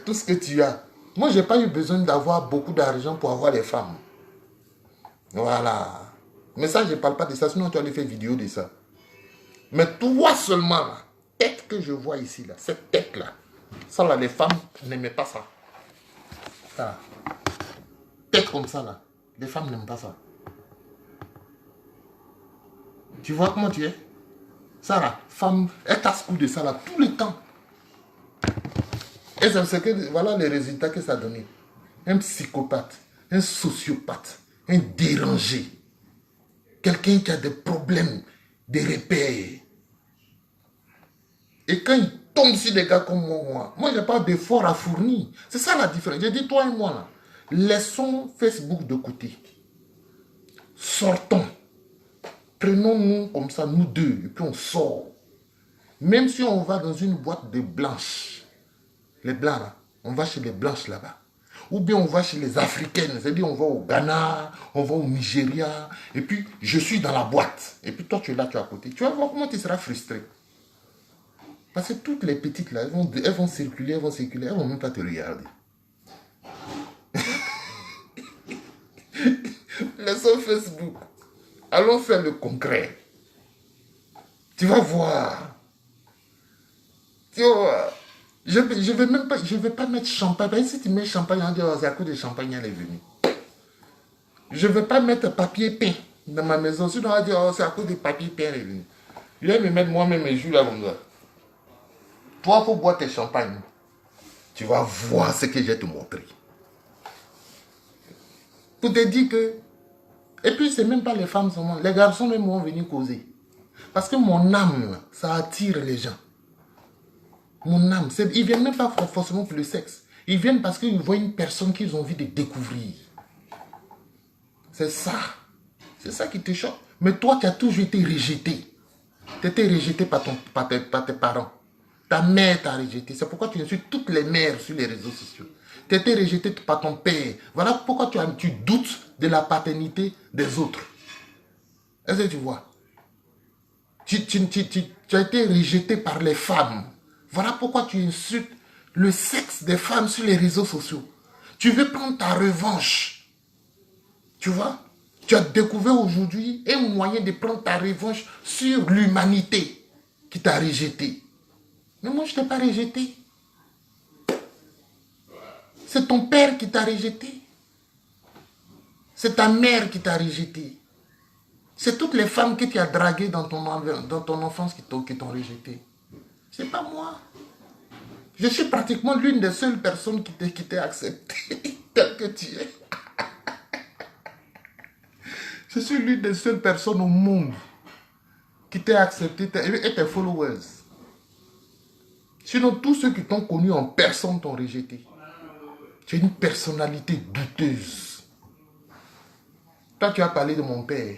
tout ce que tu as. Moi, je n'ai pas eu besoin d'avoir beaucoup d'argent pour avoir les femmes. Voilà. Mais ça, je ne parle pas de ça, sinon tu allais faire vidéo de ça. Mais toi seulement, là, tête que je vois ici, là, cette tête-là, ça, là, les femmes n'aimaient pas ça. Ça. Tête comme ça, là, les femmes n'aiment pas ça. Tu vois comment tu es? Ça, là, femme, elle casse-cou de ça, là, tout le temps. Et c'est que, voilà les résultats que ça a donné. Un psychopathe, un sociopathe, un dérangé. Quelqu'un qui a des problèmes, des repères. Et quand il tombe sur des gars comme moi, je n'ai pas d'effort à fournir. C'est ça la différence. J'ai dit, toi et moi, là, laissons Facebook de côté. Sortons. Prenons-nous comme ça, nous deux, et puis on sort. Même si on va dans une boîte de blanches, les blancs là, on va chez les blanches là-bas. Ou bien on va chez les africaines, c'est-à-dire on va au Ghana, on va au Nigeria, et puis je suis dans la boîte. Et puis toi tu es là, tu es à côté. Tu vas voir comment tu seras frustré. Parce que toutes les petites là, elles vont circuler, elles vont même pas te regarder. Laissons Facebook. Allons faire le concret. Tu vas voir. Tu vas voir. Je vais pas mettre champagne. Parce que si tu mets champagne, on dit, oh, c'est à cause de champagne, elle est venue. Je ne vais pas mettre papier peint dans ma maison. Sinon, on va dire, oh, c'est à cause de papier peint, elle est venue. Je vais me mettre moi-même mes joues là comme ça. Toi, il faut boire tes champagnes. Tu vas voir ce que je vais te montrer. Pour te dire que... Et puis, c'est même pas les femmes seulement. Les garçons même vont venir causer. Parce que mon âme, ça attire les gens. Mon âme, ils viennent même pas forcément pour le sexe. Ils viennent parce qu'ils voient une personne qu'ils ont envie de découvrir. C'est ça. C'est ça qui te choque. Mais toi, tu as toujours été rejeté. Tu étais rejeté par tes parents. Ta mère t'a rejeté. C'est pourquoi tu insultes toutes les mères sur les réseaux sociaux. Tu as été rejeté par ton père. Voilà pourquoi tu doutes de la paternité des autres. Est-ce que tu vois? Tu as été rejeté par les femmes. Voilà pourquoi tu insultes le sexe des femmes sur les réseaux sociaux. Tu veux prendre ta revanche. Tu vois? Tu as découvert aujourd'hui un moyen de prendre ta revanche sur l'humanité qui t'a rejeté. Mais moi, je ne t'ai pas rejeté. C'est ton père qui t'a rejeté. C'est ta mère qui t'a rejeté. C'est toutes les femmes que tu as draguées dans ton enfance qui t'ont rejeté. C'est pas moi. Je suis pratiquement l'une des seules personnes qui t'ait accepté tel que tu es. Je suis l'une des seules personnes au monde qui t'ait accepté et tes followers. Sinon, tous ceux qui t'ont connu en personne t'ont rejeté. Tu es une personnalité douteuse. Toi, tu as parlé de mon père.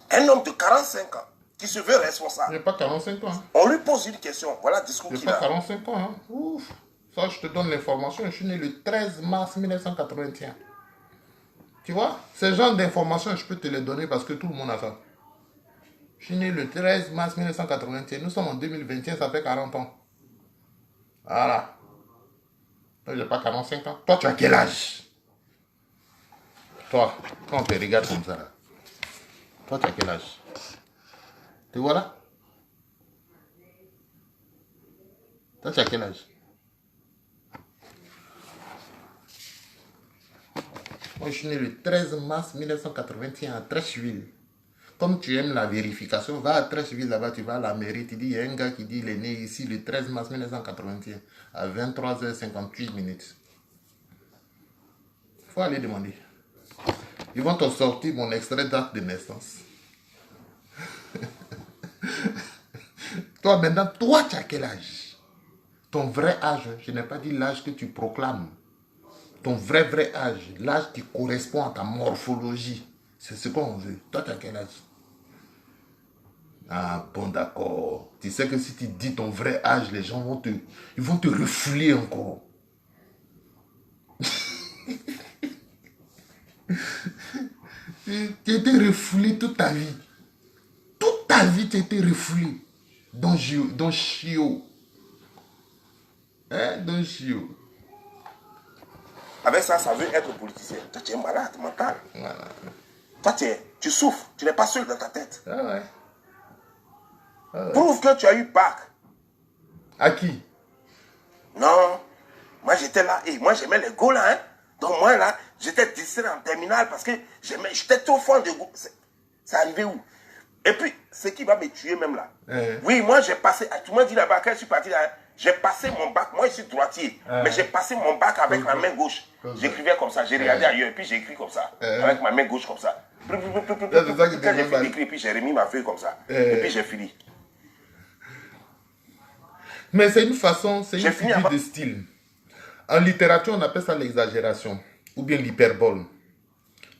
Un homme de 45 ans qui se veut responsable. Je n'ai pas 45 ans. Hein. On lui pose une question. Voilà le discours Je n'ai qu'il pas a. 45 ans. Hein. Ouf. Ça, je te donne l'information. Je suis né le 13 mars 1981. Tu vois, ce genre d'informations, je peux te les donner parce que tout le monde a ça. Je suis né le 13 mars 1981. Nous sommes en 2021, ça fait 40 ans. Voilà. Toi, je n'ai pas 45 ans. Toi, tu as quel âge? Toi, quand on te regarde comme ça, là, toi, tu as quel âge? Tu vois là? Toi, tu as quel âge? Moi, je suis né le 13 mars 1981 à Trècheville. Comme tu aimes la vérification, va à Trècheville là-bas, tu vas à la mairie, tu dis, il y a un gars qui dit il est né ici le 13 mars 1981 à 23h58 minutes. Il faut aller demander. Ils vont te sortir mon extrait d'acte de naissance. Toi, maintenant, toi, tu as quel âge? Ton vrai âge, je n'ai pas dit l'âge que tu proclames. Ton vrai âge, l'âge qui correspond à ta morphologie. C'est ce qu'on veut. Toi, tu as quel âge? Ah, bon, d'accord. Tu sais que si tu dis ton vrai âge, les gens vont te refouler encore. Tu étais refoulé toute ta vie. Toute ta vie, tu étais refoulé. Dans Chio. Hein, dans Chio. Avec ça, ça veut être politicien. Toi, tu es malade mental. Voilà. Toi, tu souffres. Tu n'es pas seul dans ta tête. Ah ouais. Prouve que tu as eu bac. À qui? Non. Moi, j'étais là. Et moi, j'aimais les go là. Hein. Donc, moi, là, j'étais distrait en terminale parce que j'étais trop fond de go. C'est arrivé où? Et puis, ce qui va me tuer même là. Oui, moi, j'ai passé. Tu m'as dit là-bas, quand je suis parti là, j'ai passé mon bac. Moi, je suis droitier. Mais j'ai passé mon bac avec la main gauche. J'écrivais comme ça. J'ai regardé ailleurs. Et puis, j'ai écrit comme ça. Avec ma main gauche comme ça. Quand j'ai fini d'écrire, puis j'ai remis ma feuille comme ça. Et puis, j'ai fini. Mais c'est une façon, c'est une figure de style. En littérature, on appelle ça l'exagération. Ou bien l'hyperbole.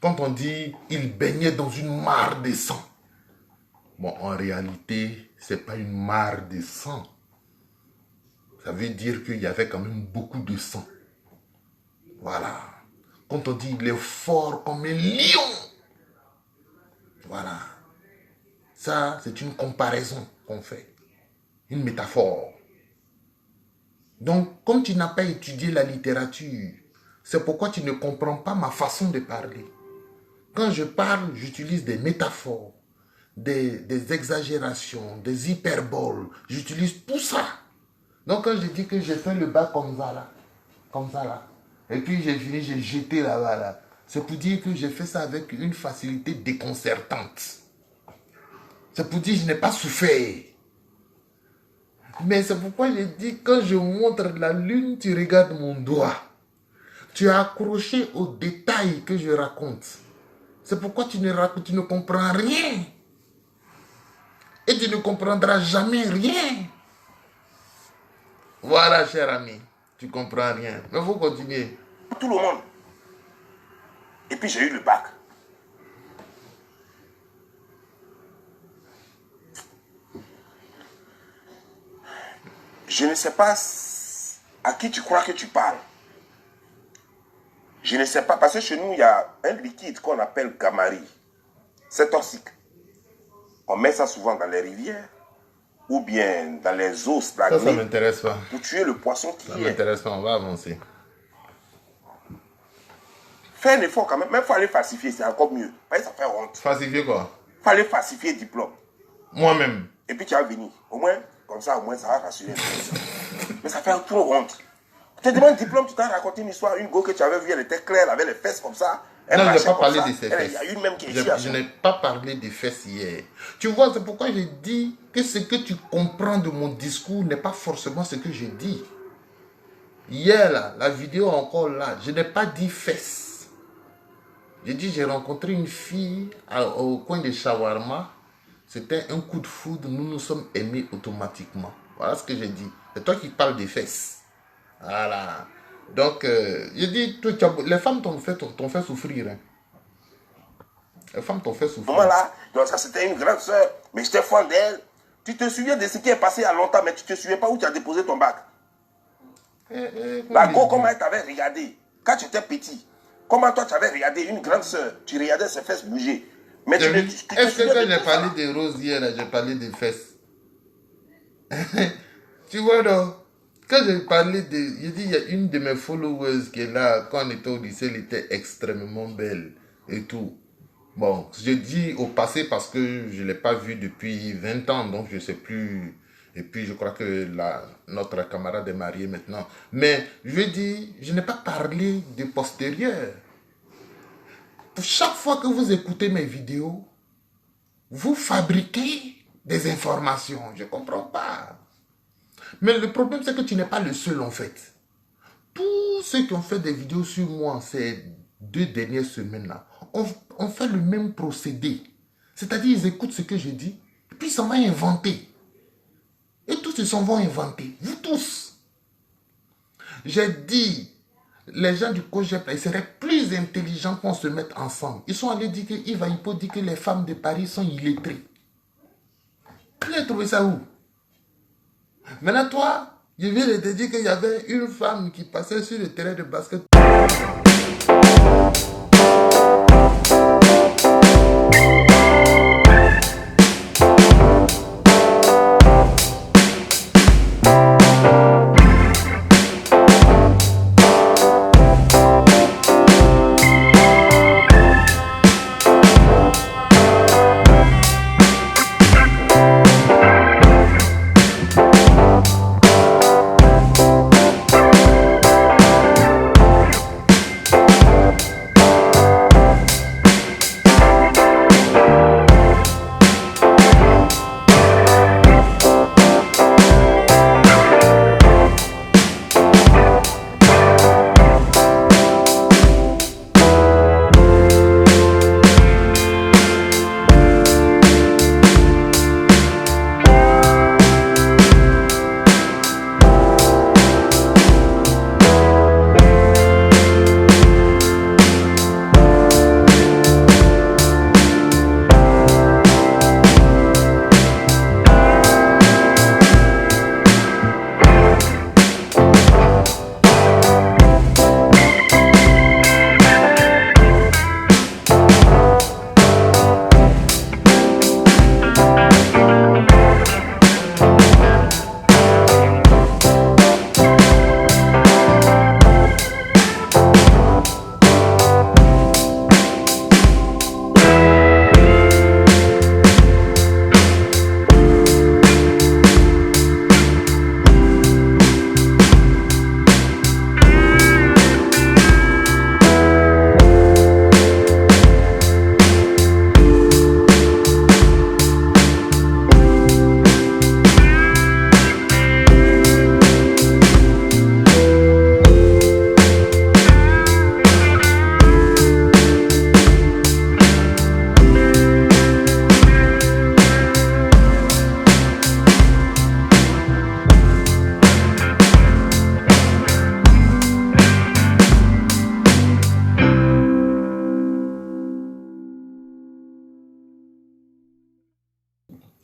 Quand on dit « il baignait dans une mare de sang ». Bon, en réalité, c'est pas une mare de sang. Ça veut dire qu'il y avait quand même beaucoup de sang. Voilà. Quand on dit « il est fort comme un lion ». Voilà. Ça, c'est une comparaison qu'on fait. Une métaphore. Donc, comme tu n'as pas étudié la littérature, c'est pourquoi tu ne comprends pas ma façon de parler. Quand je parle, j'utilise des métaphores, des exagérations, des hyperboles. J'utilise tout ça. Donc, quand je dis que j'ai fait le bac comme ça là, et puis j'ai fini, j'ai jeté là-bas là, c'est pour dire que j'ai fait ça avec une facilité déconcertante. C'est pour dire que je n'ai pas souffert. Mais c'est pourquoi je dis, quand je montre la lune, tu regardes mon doigt. Tu es accroché aux détails que je raconte. C'est pourquoi tu ne comprends rien. Et tu ne comprendras jamais rien. Voilà, cher ami, tu comprends rien. Mais il faut continuer. Tout le monde. Et puis j'ai eu le bac. Je ne sais pas à qui tu crois que tu parles. Je ne sais pas, parce que chez nous, il y a un liquide qu'on appelle gamari. C'est toxique. On met ça souvent dans les rivières ou bien dans les eaux stagnées. Ça m'intéresse pas. Pour tuer le poisson qui Ça est. m'intéresse pas, on va avancer. Fais un effort quand même. Même il faut aller falsifier, c'est encore mieux. Parce que ça fait honte. Falsifier quoi? Il faut aller falsifier le diplôme. Moi-même. Et puis tu vas venir. Au moins, comme ça, au moins, ça va rassurer. Mais ça fait trop honte. Tu te demandes un diplôme, tu t'as raconté une histoire, une go que tu avais vue, elle était claire, elle avait les fesses comme ça. Non, je n'ai pas parlé de ces fesses. Il y a une même qui est Je n'ai pas parlé des fesses hier. Tu vois, c'est pourquoi je dis que ce que tu comprends de mon discours n'est pas forcément ce que je dis. Hier, là, la vidéo encore là, je n'ai pas dit fesses. J'ai dit, j'ai rencontré une fille au coin de Shawarma. C'était un coup de foudre, nous nous sommes aimés automatiquement. Voilà ce que j'ai dit. C'est toi qui parles des fesses. Voilà. Donc, je dis, les femmes t'ont fait souffrir. Hein. Les femmes t'ont fait souffrir. Voilà. Donc ça, c'était une grande soeur. Mais j'étais fan d'elle. Tu te souviens de ce qui est passé il y a longtemps, mais tu ne te souviens pas où tu as déposé ton bac. La go, comment elle t'avait regardé quand tu étais petit. Comment toi, tu avais regardé une grande soeur. Tu regardais ses fesses bouger. Mais est-ce que quand j'ai parlé des roses hier, j'ai parlé des fesses? Tu vois, non? Quand j'ai parlé de... J'ai dit, il y a une de mes followers qui est là, quand on était au lycée, elle était extrêmement belle. et tout. Bon, je dis au passé parce que je ne l'ai pas vu depuis 20 ans, donc je ne sais plus. Et puis je crois que notre camarade est marié maintenant. Mais je veux dire, je n'ai pas parlé de postérieur. Pour chaque fois que vous écoutez mes vidéos, vous fabriquez des informations. Je ne comprends pas. Mais le problème, c'est que tu n'es pas le seul en fait. Tous ceux qui ont fait des vidéos sur moi ces 2 dernières semaines-là, on fait le même procédé. C'est-à-dire, ils écoutent ce que je dis, et puis ils s'en vont inventer. Et tous ils s'en vont inventer. Vous tous. J'ai dit, les gens du COGEP, ils seraient plus intelligents qu'on se mette ensemble. Ils sont allés dire que Yves Aipo dit que les femmes de Paris sont illettrées. Vous avez trouvé ça où? Maintenant, toi, je viens de te dire qu'il y avait une femme qui passait sur le terrain de basket.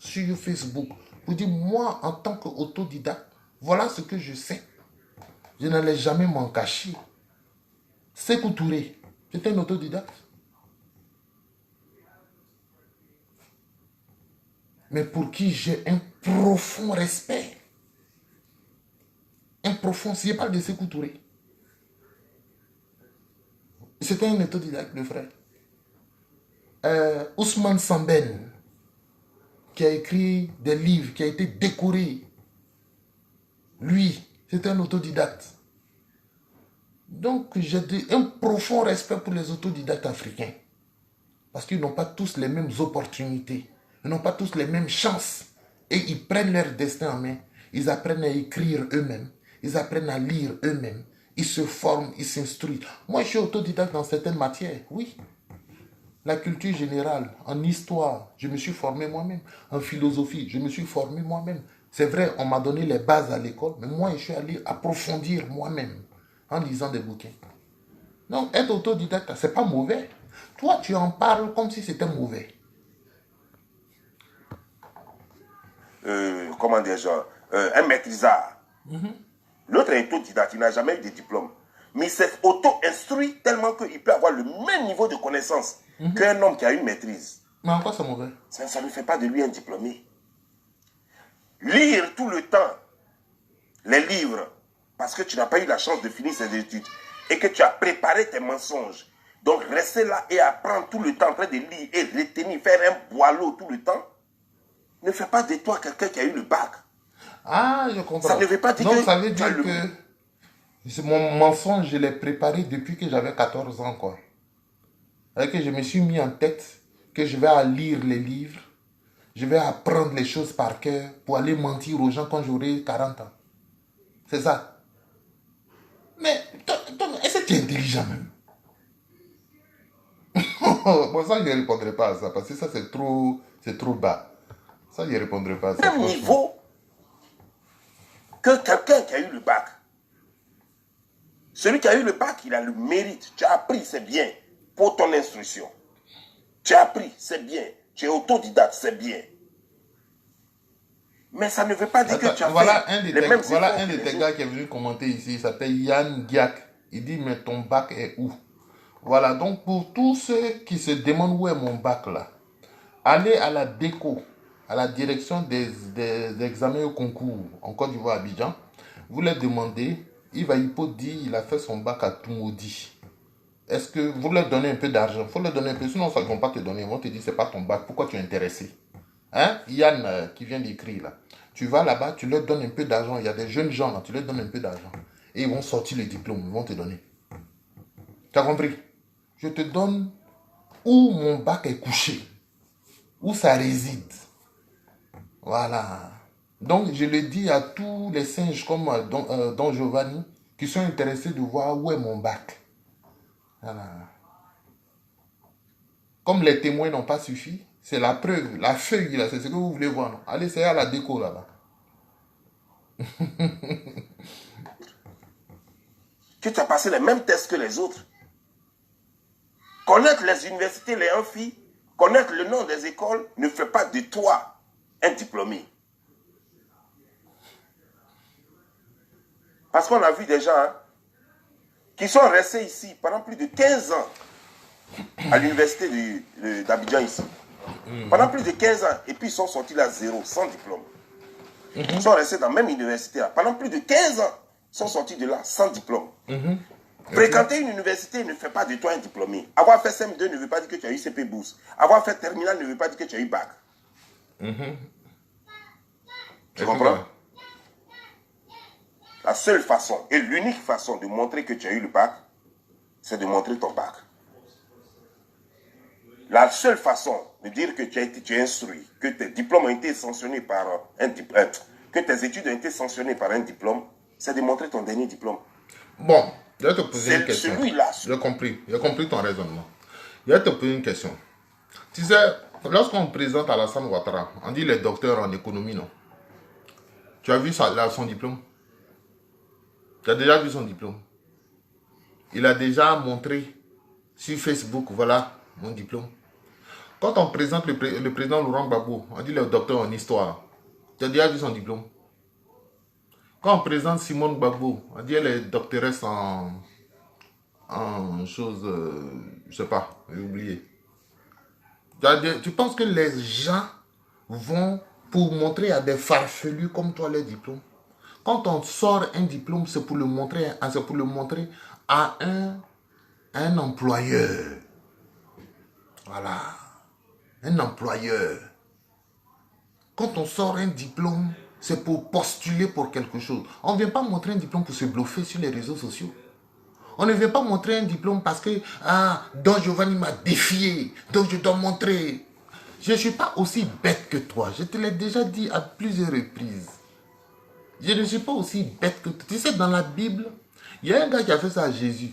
Sur Facebook, pour dire moi en tant qu'autodidacte, voilà ce que je sais. Je n'allais jamais m'en cacher. Sékou Touré, c'était un autodidacte. Mais pour qui j'ai un profond respect. Un profond, si je parle de Sékou Touré. C'était un autodidacte, le frère. Ousmane Sambène, qui a écrit des livres, qui a été décoré. Lui, c'était un autodidacte. Donc, j'ai un profond respect pour les autodidactes africains. Parce qu'ils n'ont pas tous les mêmes opportunités. Ils n'ont pas tous les mêmes chances. Et ils prennent leur destin en main. Ils apprennent à écrire eux-mêmes. Ils apprennent à lire eux-mêmes. Ils se forment, ils s'instruisent. Moi, je suis autodidacte dans certaines matières, oui. La culture générale, en histoire, je me suis formé moi-même. En philosophie, je me suis formé moi-même. C'est vrai, on m'a donné les bases à l'école, mais moi, je suis allé approfondir moi-même en lisant des bouquins. Donc, être autodidacte, c'est pas mauvais. Toi, tu en parles comme si c'était mauvais. Comment dire, un maîtrisard. L'autre est autodidacte, il n'a jamais eu de diplôme. Mais il s'est auto-instruit tellement qu'il peut avoir le même niveau de connaissance qu'un homme qui a une maîtrise. Mais en quoi c'est mauvais? Ça ne fait pas de lui un diplômé. Lire tout le temps les livres parce que tu n'as pas eu la chance de finir ses études et que tu as préparé tes mensonges Donc, rester là et apprendre tout le temps en train de lire et retenir, faire un boileau tout le temps, ne fait pas de toi quelqu'un qui a eu le bac. Ah, je comprends. Ça ne veut pas dire donc, que ça veut tu as dire le... que mon mensonge, je l'ai préparé depuis que j'avais 14 ans, quoi. Et que je me suis mis en tête que je vais à lire les livres, je vais apprendre les choses par cœur pour aller mentir aux gens quand j'aurai 40 ans. C'est ça. Mais, est-ce que tu es intelligent même? Bon, ça, je ne répondrai pas à ça, parce que ça, c'est trop bas. Ça, je ne répondrai pas à ça. Même niveau que quelqu'un qui a eu le bac. Celui qui a eu le bac, il a le mérite. Tu as appris, c'est bien, pour ton instruction. Tu as appris, c'est bien. Tu es autodidacte, c'est bien. Mais ça ne veut pas dire que tu as fait les mêmes efforts. Voilà un de tes gars qui est venu commenter ici, il s'appelle Yann Giak. Il dit, mais ton bac est où? Voilà, donc pour tous ceux qui se demandent où est mon bac là, allez à la DECO, à la direction des examens au concours en Côte d'Ivoire à Abidjan. Vous leur demandez, Yves Aipo dit il a fait son bac à Toumoudi. Est-ce que vous leur donnez un peu d'argent? Il faut leur donner un peu, sinon ils ne vont pas te donner. Ils vont te dire c'est pas ton bac, pourquoi tu es intéressé? Hein? Yann qui vient d'écrire là. Tu vas là-bas, tu leur donnes un peu d'argent. Il y a des jeunes gens là, tu leur donnes un peu d'argent. Et ils vont sortir le diplôme, ils vont te donner. Tu as compris? Je te donne où mon bac est couché, où ça réside. Voilà. Donc, je le dis à tous les singes comme Don Giovanni qui sont intéressés de voir où est mon bac. Voilà. Comme les témoins n'ont pas suffi, c'est la preuve, la feuille, là, c'est ce que vous voulez voir. Non? Allez, c'est à la déco là-bas. Que tu as passé les mêmes tests que les autres. Connaître les universités, les amphis, connaître le nom des écoles ne fait pas de toi un diplômé. Parce qu'on a vu des gens qui sont restés ici pendant plus de 15 ans à l'université d'Abidjan ici. Pendant plus de 15 ans, et puis ils sont sortis là zéro, sans diplôme. Ils sont restés dans la même université là. Pendant plus de 15 ans, ils sont sortis de là sans diplôme. Fréquenter une université ne fait pas de toi un diplômé. Avoir fait CM2 ne veut pas dire que tu as eu CP Boost. Avoir fait terminal ne veut pas dire que tu as eu bac. Tu comprends? La seule façon et l'unique façon de montrer que tu as eu le bac, c'est de montrer ton bac. La seule façon de dire que tu es instruit, que tes diplômes ont été sanctionnés par un diplôme, que tes études ont été sanctionnées par un diplôme, c'est de montrer ton dernier diplôme. Bon, je vais te poser une question. Celui-là. J'ai compris ton raisonnement. Je vais te poser une question. Tu sais, lorsqu'on présente Alassane Ouattara, on dit les docteurs en économie, non? Tu as vu son diplôme? Tu as déjà vu son diplôme? Il a déjà montré sur Facebook, voilà mon diplôme. Quand on présente le président Laurent Gbagbo, on dit le docteur en histoire. Tu as déjà vu son diplôme? Quand on présente Simone Gbagbo, on dit elle est doctoresse en chose, je sais pas, j'ai oublié. Tu penses que les gens vont pour montrer à des farfelus comme toi les diplômes? Quand on sort un diplôme, c'est pour le montrer à un employeur. Voilà. Un employeur. Quand on sort un diplôme, c'est pour postuler pour quelque chose. On ne vient pas montrer un diplôme pour se bluffer sur les réseaux sociaux. On ne vient pas montrer un diplôme parce que Don Giovanni m'a défié, donc je dois montrer. Je ne suis pas aussi bête que toi. Je te l'ai déjà dit à plusieurs reprises. Je ne suis pas aussi bête que toi. Tu sais, dans la Bible, il y a un gars qui a fait ça à Jésus.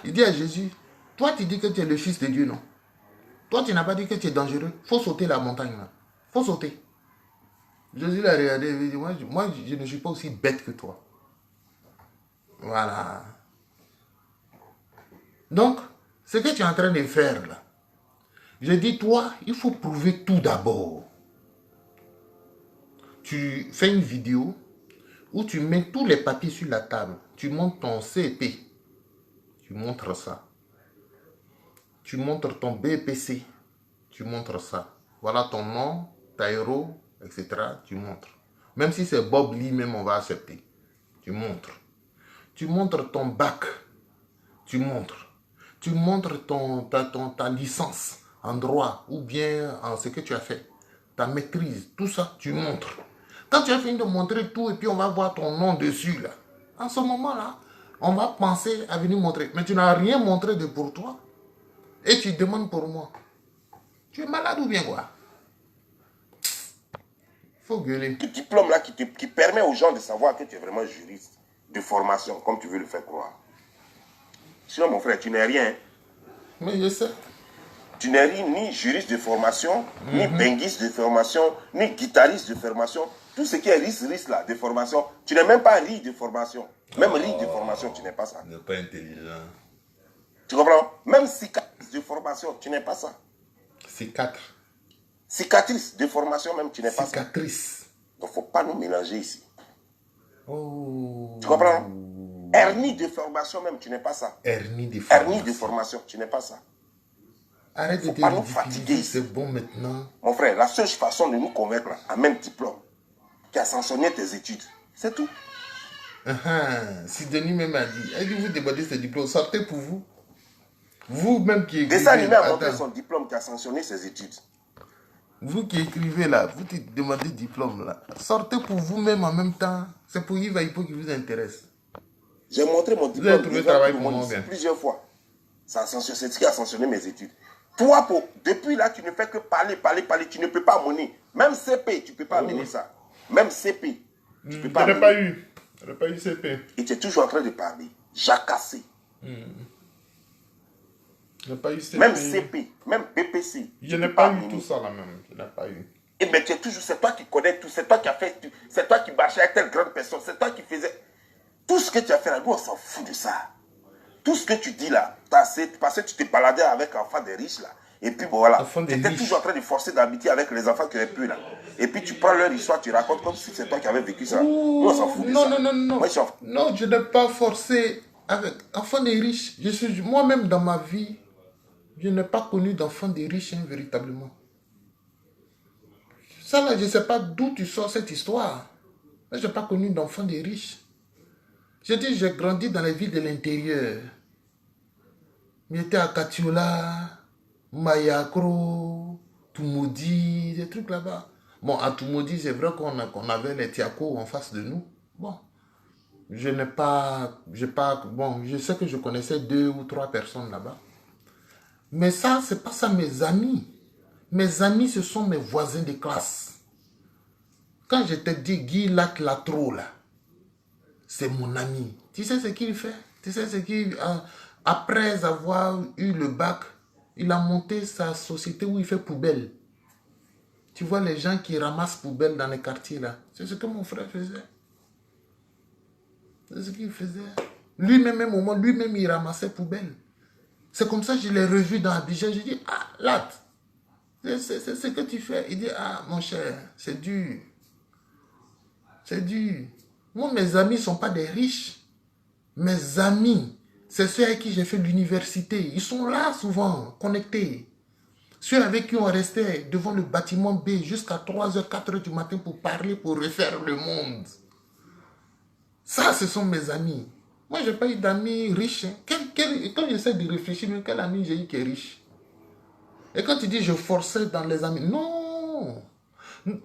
Il dit à Jésus, toi tu dis que tu es le fils de Dieu, non? Toi tu n'as pas dit que tu es dangereux. Il faut sauter la montagne là. Il faut sauter. Jésus l'a regardé et dit, moi je ne suis pas aussi bête que toi. Voilà. Donc, ce que tu es en train de faire là, je dis toi, il faut prouver tout d'abord. Tu fais une vidéo où tu mets tous les papiers sur la table. Tu montres ton CEP. Tu montres ça. Tu montres ton BPC. Tu montres ça. Voilà ton nom, ta héros, etc. Tu montres. Même si c'est Bob Lee, même on va accepter. Tu montres. Tu montres ton bac. Tu montres. tu montres ta licence en droit ou bien en ce que tu as fait, ta maîtrise, tout ça, tu montres. Quand tu as fini de montrer tout et puis on va voir ton nom dessus, là, en ce moment-là, on va penser à venir montrer. Mais tu n'as rien montré de pour toi et tu demandes pour moi. Tu es malade ou bien quoi? Faut gueuler. Ce diplôme-là qui permet aux gens de savoir que tu es vraiment juriste de formation, comme tu veux le faire croire. Sinon, mon frère, tu n'es rien. Mais je sais. Tu n'es ni juriste de formation, ni benguiste de formation, ni guitariste de formation. Tout ce qui est risque là, de formation, tu n'es même pas riche de formation. Même riche de formation, tu n'es pas ça. Tu n'es pas intelligent. Tu comprends? Même cicatrice de formation, tu n'es pas ça. C'est 4. Cicatrice de formation, même, tu n'es pas ça. Cicatrice. Donc, il ne faut pas nous mélanger ici. Oh. Tu comprends? Hernie de formation, même, tu n'es pas ça. Hernie de formation. Hernie de formation, tu n'es pas ça. Arrête de pas nous fatiguer. C'est bon maintenant. Mon frère, la seule façon de nous convaincre à même diplôme, qui a sanctionné tes études, c'est tout. Si Denis même a dit, elle dit vous débordez ce diplôme, sortez pour vous. Vous-même qui écrivez. Dessin animé a montré son diplôme qui a sanctionné ses études. Vous qui écrivez là, vous qui demandez diplôme là, sortez pour vous-même en même temps. C'est pour Yves Aipo qui vous intéresse. J'ai montré mon Vous diplôme avez trouvé travail pour moi bien. plusieurs fois. C'est ce qui a sanctionné mes études. Toi, depuis là, tu ne fais que parler. Tu ne peux pas amener. Même CP, tu ne peux pas amener ça. Même CP, tu ne peux pas amener. Je n'ai pas eu CP. Et tu es toujours en train de parler. Jacassé. Je n'ai pas eu CP. Même CP, même BPC. Je n'ai pas eu tout ça là même. Je n'ai pas eu. Et mais tu es toujours, c'est toi qui connais tout. C'est toi qui as fait tout. C'est toi qui marchais avec telle grande personne. C'est toi qui faisais. Tout ce que tu as fait là, nous on s'en fout de ça. Tout ce que tu dis là, parce que tu te baladais avec enfants des riches là. Et puis bon, voilà, tu étais toujours en train de forcer d'amitié avec les enfants qui n'avaient plus là. Et puis tu prends leur histoire, tu racontes comme si c'est toi qui avais vécu ça. Nous on s'en fout de ça. Non. Moi, non, je n'ai pas forcé avec enfants des riches. Moi-même dans ma vie, je n'ai pas connu d'enfants des riches véritablement. Ça là, je ne sais pas d'où tu sors cette histoire. Je n'ai pas connu d'enfants des riches. Je dis, j'ai grandi dans les villes de l'intérieur. J'étais à Katiola, Mayakro, Toumoudi, des trucs là-bas. Bon, à Toumoudi, c'est vrai qu'on avait les Tiako en face de nous. Bon, je sais que je connaissais 2 ou 3 personnes là-bas. Mais ça, c'est pas ça mes amis. Mes amis, ce sont mes voisins de classe. Quand je te dis Guy Lac Latro, là, c'est mon ami. Tu sais ce qu'il fait? Tu sais ce qu'il... Après avoir eu le bac, il a monté sa société où il fait poubelle. Tu vois les gens qui ramassent poubelle dans les quartiers là. C'est ce que mon frère faisait. C'est ce qu'il faisait. Lui-même, il ramassait poubelle. C'est comme ça que je l'ai revu dans Abidjan. Je dis, ah, Lat, c'est ce que tu fais. Il dit, ah, mon cher, c'est dur. C'est dur. Moi, mes amis ne sont pas des riches. Mes amis, c'est ceux avec qui j'ai fait l'université. Ils sont là souvent, connectés. Ceux avec qui on restait devant le bâtiment B jusqu'à 3h, 4h du matin pour parler, pour refaire le monde. Ça, ce sont mes amis. Moi, je n'ai pas eu d'amis riches. Quand j'essaie de réfléchir, quel ami j'ai eu qui est riche? Et quand tu dis je forçais dans les amis, non.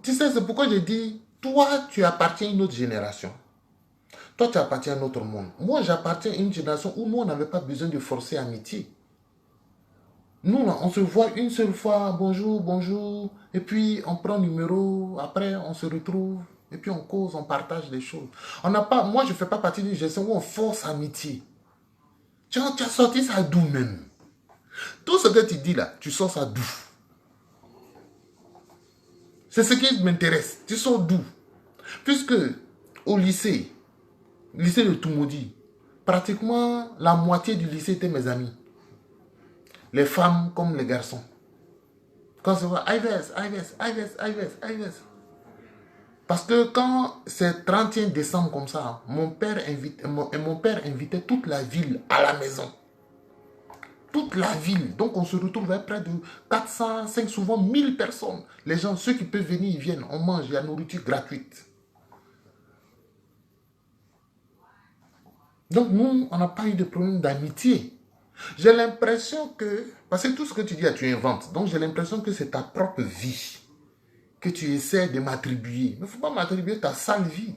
Tu sais, c'est pourquoi je dis, toi, tu appartiens à une autre génération. Toi, tu appartiens à un autre monde. Moi, j'appartiens à une génération où nous, on n'avait pas besoin de forcer amitié. Nous, on se voit une seule fois, bonjour, bonjour, et puis on prend numéro, après on se retrouve, et puis on cause, on partage des choses. Moi, je ne fais pas partie d'une gestion où on force amitié. Tu as sorti ça d'où même? Tout ce que tu dis là, tu sors ça d'où? C'est ce qui m'intéresse. Tu sors d'où? Puisque au lycée de Toumoudi, pratiquement la moitié du lycée étaient mes amis. Les femmes comme les garçons. Quand on se voit, Ives. Parce que quand c'est 31 décembre comme ça, mon père invitait toute la ville à la maison. Toute la ville. Donc on se retrouve avec près de 400, 5, souvent 1000 personnes. Les gens, ceux qui peuvent venir, ils viennent. On mange, il y a nourriture gratuite. Donc nous, on n'a pas eu de problème d'amitié. J'ai l'impression que, parce que tout ce que tu dis, tu inventes. Donc j'ai l'impression que c'est ta propre vie que tu essaies de m'attribuer. Mais il ne faut pas m'attribuer ta sale vie.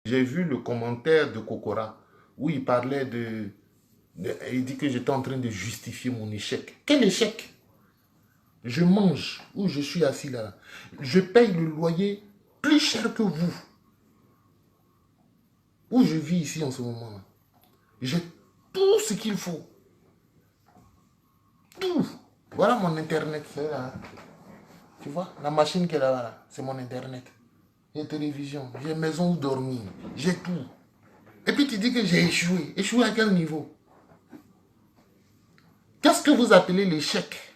J'ai vu le commentaire de Kokora où il parlait il dit que j'étais en train de justifier mon échec. Quel échec? Je mange où je suis assis là. Je paye le loyer plus cher que vous. Où je vis ici en ce moment là. J'ai tout ce qu'il faut. Tout. Voilà mon internet. Là. Tu vois, la machine qui est là, c'est mon internet. J'ai télévision, j'ai maison où dormir, j'ai tout. Et puis tu dis que j'ai échoué. Échoué à quel niveau? Qu'est-ce que vous appelez l'échec?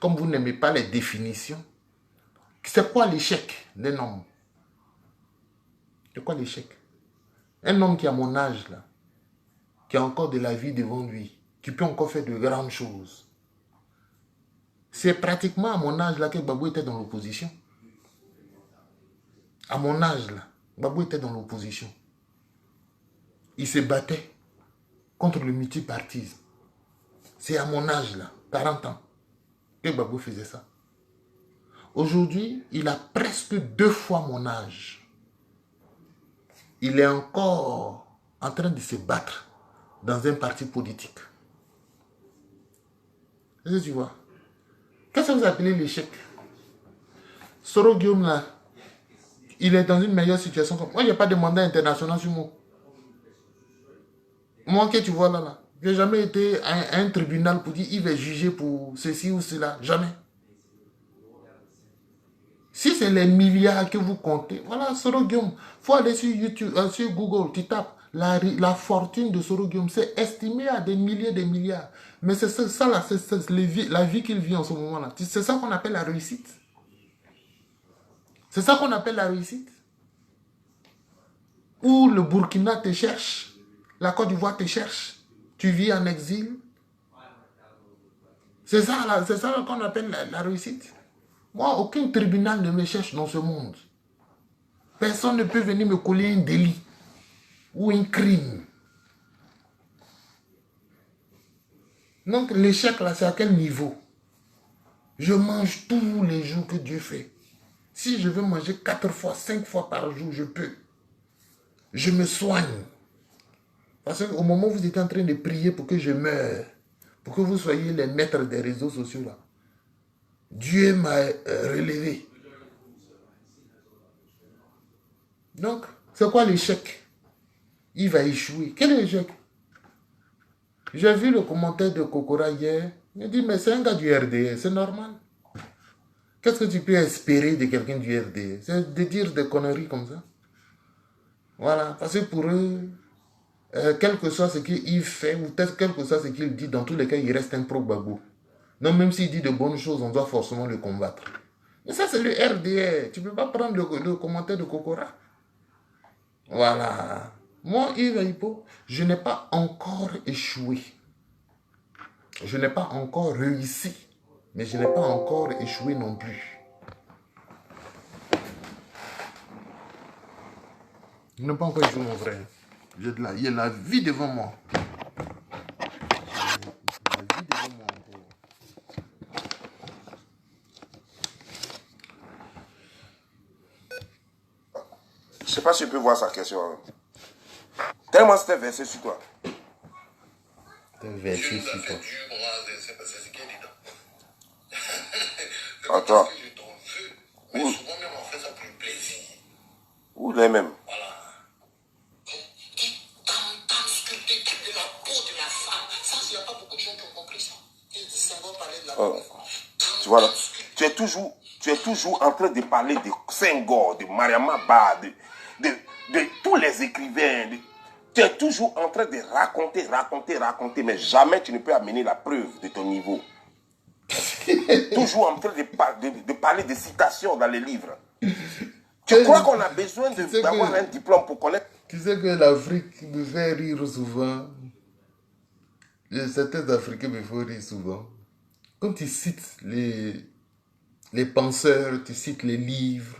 Comme vous n'aimez pas les définitions, c'est quoi l'échec d'un homme? C'est quoi l'échec? Un homme qui a mon âge là, qui a encore de la vie devant lui, qui peut encore faire de grandes choses. C'est pratiquement à mon âge là que Babou était dans l'opposition. À mon âge là, Babou était dans l'opposition. Il se battait contre le multipartisme. C'est à mon âge là, 40 ans, que Babou faisait ça. Aujourd'hui, il a presque 2 fois mon âge. Il est encore en train de se battre dans un parti politique. Est-ce que tu vois? Qu'est-ce que vous appelez l'échec? Soro Guillaume là, il est dans une meilleure situation. Moi, il n'y a pas de mandat international sur moi. Moi que tu vois là, je n'ai jamais été à un tribunal pour dire il va juger pour ceci ou cela. Jamais. Si c'est les milliards que vous comptez, voilà, Soro Guillaume. Il faut aller sur YouTube, sur Google, tu tapes. La fortune de Soro Guillaume, c'est estimé à des milliers de milliards. Mais c'est ça là, c'est la vie qu'il vit en ce moment-là. C'est ça qu'on appelle la réussite. C'est ça qu'on appelle la réussite. Où le Burkina te cherche, la Côte d'Ivoire te cherche, tu vis en exil. C'est ça qu'on appelle la réussite. Moi, aucun tribunal ne me cherche dans ce monde. Personne ne peut venir me coller un délit ou un crime. Donc l'échec là, c'est à quel niveau? Je mange tous les jours que Dieu fait. Si je veux manger 4 fois, 5 fois par jour, je peux. Je me soigne. Parce qu'au moment où vous êtes en train de prier pour que je meure, pour que vous soyez les maîtres des réseaux sociaux là, Dieu m'a relevé. Donc, c'est quoi l'échec? Il va échouer. Quel échec? J'ai vu le commentaire de Kokora hier. Il dit, mais c'est un gars du RDS, c'est normal. Qu'est-ce que tu peux espérer de quelqu'un du RDS? C'est de dire des conneries comme ça. Voilà, parce que pour eux, quel que soit ce qu'il fait, ou peut-être quel que soit ce qu'il dit, dans tous les cas, il reste un pro-babou. Non, même s'il dit de bonnes choses, on doit forcément le combattre. Mais ça, c'est le RDS. Tu ne peux pas prendre le commentaire de Kokora. Voilà. Moi, Yves Hippo, je n'ai pas encore échoué. Je n'ai pas encore réussi. Mais je n'ai pas encore échoué non plus. Je n'ai pas encore échoué, mon frère. Il y a la vie devant moi. La vie devant moi encore. Je ne sais pas si je peux voir sa question. Tellement c'était versé sur toi. C'est versé sur toi. Attends. Mais souvent même on fait ça pour le plaisir. Où les mêmes? Voilà. Qui t'entend sculpter de la peau de la femme. Ça, il n'y a pas beaucoup de gens qui ont compris ça. Ils disent ça va parler de la peau de la femme. Tu vois là, tu es toujours en train de parler de Senghor, de Mariama Ba, de tous les écrivains. Tu es toujours en train de raconter, mais jamais tu ne peux amener la preuve de ton niveau. Toujours en train de parler de citations dans les livres. Tu crois qu'on a besoin d'avoir un diplôme pour connaître? Tu sais que l'Afrique me fait rire souvent. Certains Africains me font rire souvent. Quand tu cites les penseurs, tu cites les livres,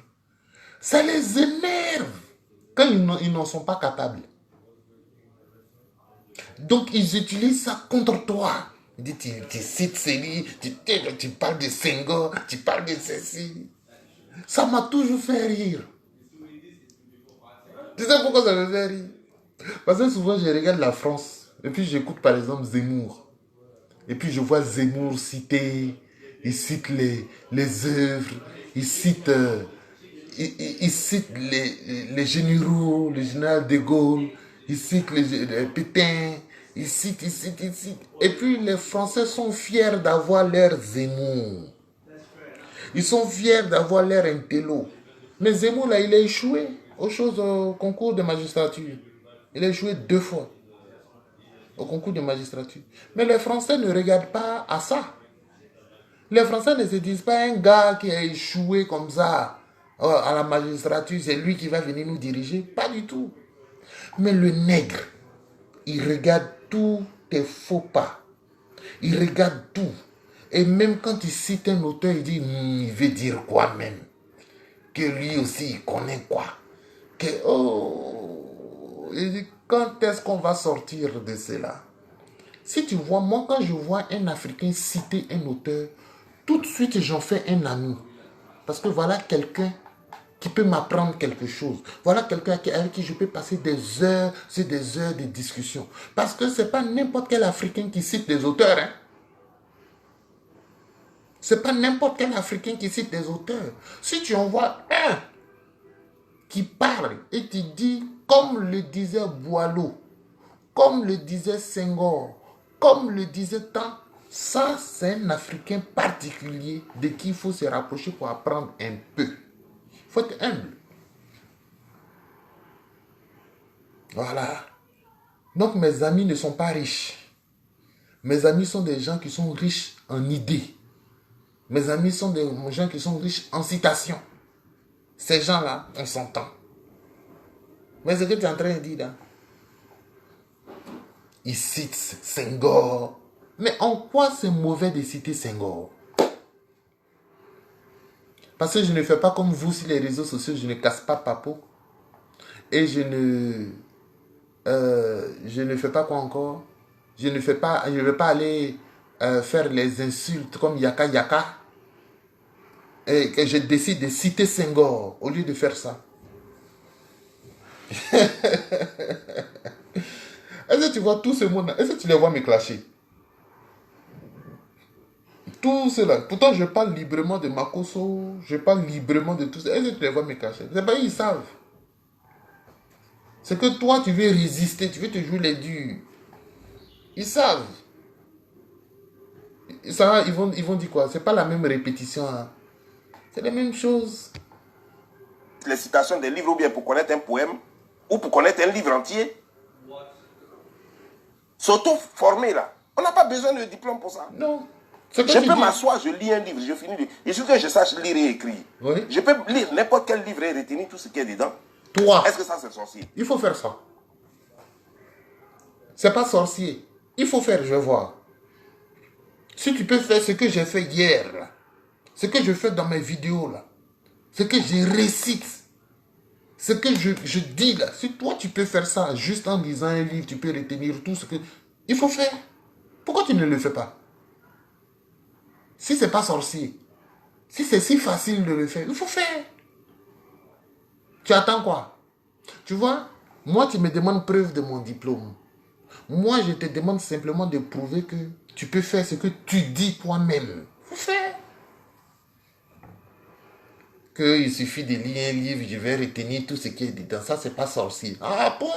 ça les énerve quand ils n'en sont pas capables. Donc ils utilisent ça contre toi. Ils disent, tu cites ces livres, tu parles de Senghor, tu parles de ceci. Ça m'a toujours fait rire. Tu sais pourquoi ça me fait rire? Parce que souvent je regarde la France et puis j'écoute par exemple Zemmour. Et puis je vois Zemmour citer, il cite les œuvres, il cite les généraux, le général de Gaulle, il cite les Pétain, il cite. Et puis les Français sont fiers d'avoir leur Zemmour. Ils sont fiers d'avoir leur intello. Mais Zemmour là, il a échoué au concours de magistrature. Il a échoué 2 fois au concours de magistrature. Mais les Français ne regardent pas à ça. Les Français ne se disent pas un gars qui a échoué comme ça à la magistrature, c'est lui qui va venir nous diriger. Pas du tout. Mais le nègre, il regarde tous tes faux pas. Il regarde tout. Et même quand il cite un auteur, il dit, il veut dire quoi même? Que lui aussi, il connaît quoi? Il dit, quand est-ce qu'on va sortir de cela? Si tu vois, moi quand je vois un Africain citer un auteur, tout de suite j'en fais un ami. Parce que voilà quelqu'un qui peut m'apprendre quelque chose. Voilà quelqu'un avec qui je peux passer des heures sur des heures de discussion. Parce que ce n'est pas n'importe quel Africain qui cite des auteurs. Hein. Ce n'est pas n'importe quel Africain qui cite des auteurs. Si tu en vois un qui parle et tu dis, comme le disait Boileau, comme le disait Senghor, comme le disait tant, ça c'est un Africain particulier de qui il faut se rapprocher pour apprendre un peu. Il faut être humble. Voilà. Donc mes amis ne sont pas riches. Mes amis sont des gens qui sont riches en idées. Mes amis sont des gens qui sont riches en citations. Ces gens-là, on s'entend. Mais ce que tu es en train de dire là, ils citent Senghor. Mais en quoi c'est mauvais de citer Senghor? Parce que je ne fais pas comme vous sur les réseaux sociaux, je ne casse pas Papo. Et je ne fais pas quoi encore? Je ne vais pas aller faire les insultes comme Yaka Yaka. Et que je décide de citer Senghor au lieu de faire ça. Est-ce que tu vois tout ce monde? Est-ce que tu les vois me clasher? Tout cela. Pourtant, je parle librement de Makosso. Je parle librement de tout ça. Est-ce que tu les vois me clasher? C'est pas, ils savent. C'est que toi, tu veux résister. Tu veux te jouer les durs. Ils savent. Ça, ils vont dire quoi? C'est pas la même répétition. Hein. C'est la même chose. Les citations des livres ou bien pour connaître un poème ou pour connaître un livre entier. S'auto-former là. On n'a pas besoin de diplôme pour ça. Non. Je peux m'asseoir, je lis un livre, je finis. Il suffit que je sache lire et écrire. Oui. Je peux lire n'importe quel livre et retenir tout ce qui est dedans. Toi. Est-ce que ça c'est sorcier? Il faut faire ça. C'est pas sorcier. Il faut faire, je vais voir. Si tu peux faire ce que j'ai fait hier, là, ce que je fais dans mes vidéos, là, ce que je récite, ce que je dis là, si toi tu peux faire ça juste en lisant un livre, tu peux retenir tout ce que... Il faut faire. Pourquoi tu ne le fais pas? Si c'est pas sorcier, si c'est si facile de le faire, il faut faire. Tu attends quoi? Tu vois, moi tu me demandes preuve de mon diplôme. Moi je te demande simplement de prouver que tu peux faire ce que tu dis toi-même. Il faut faire. Qu'il suffit de lire un livre, je vais retenir tout ce qui est dedans. Ça, c'est pas sorcier. Ah bon?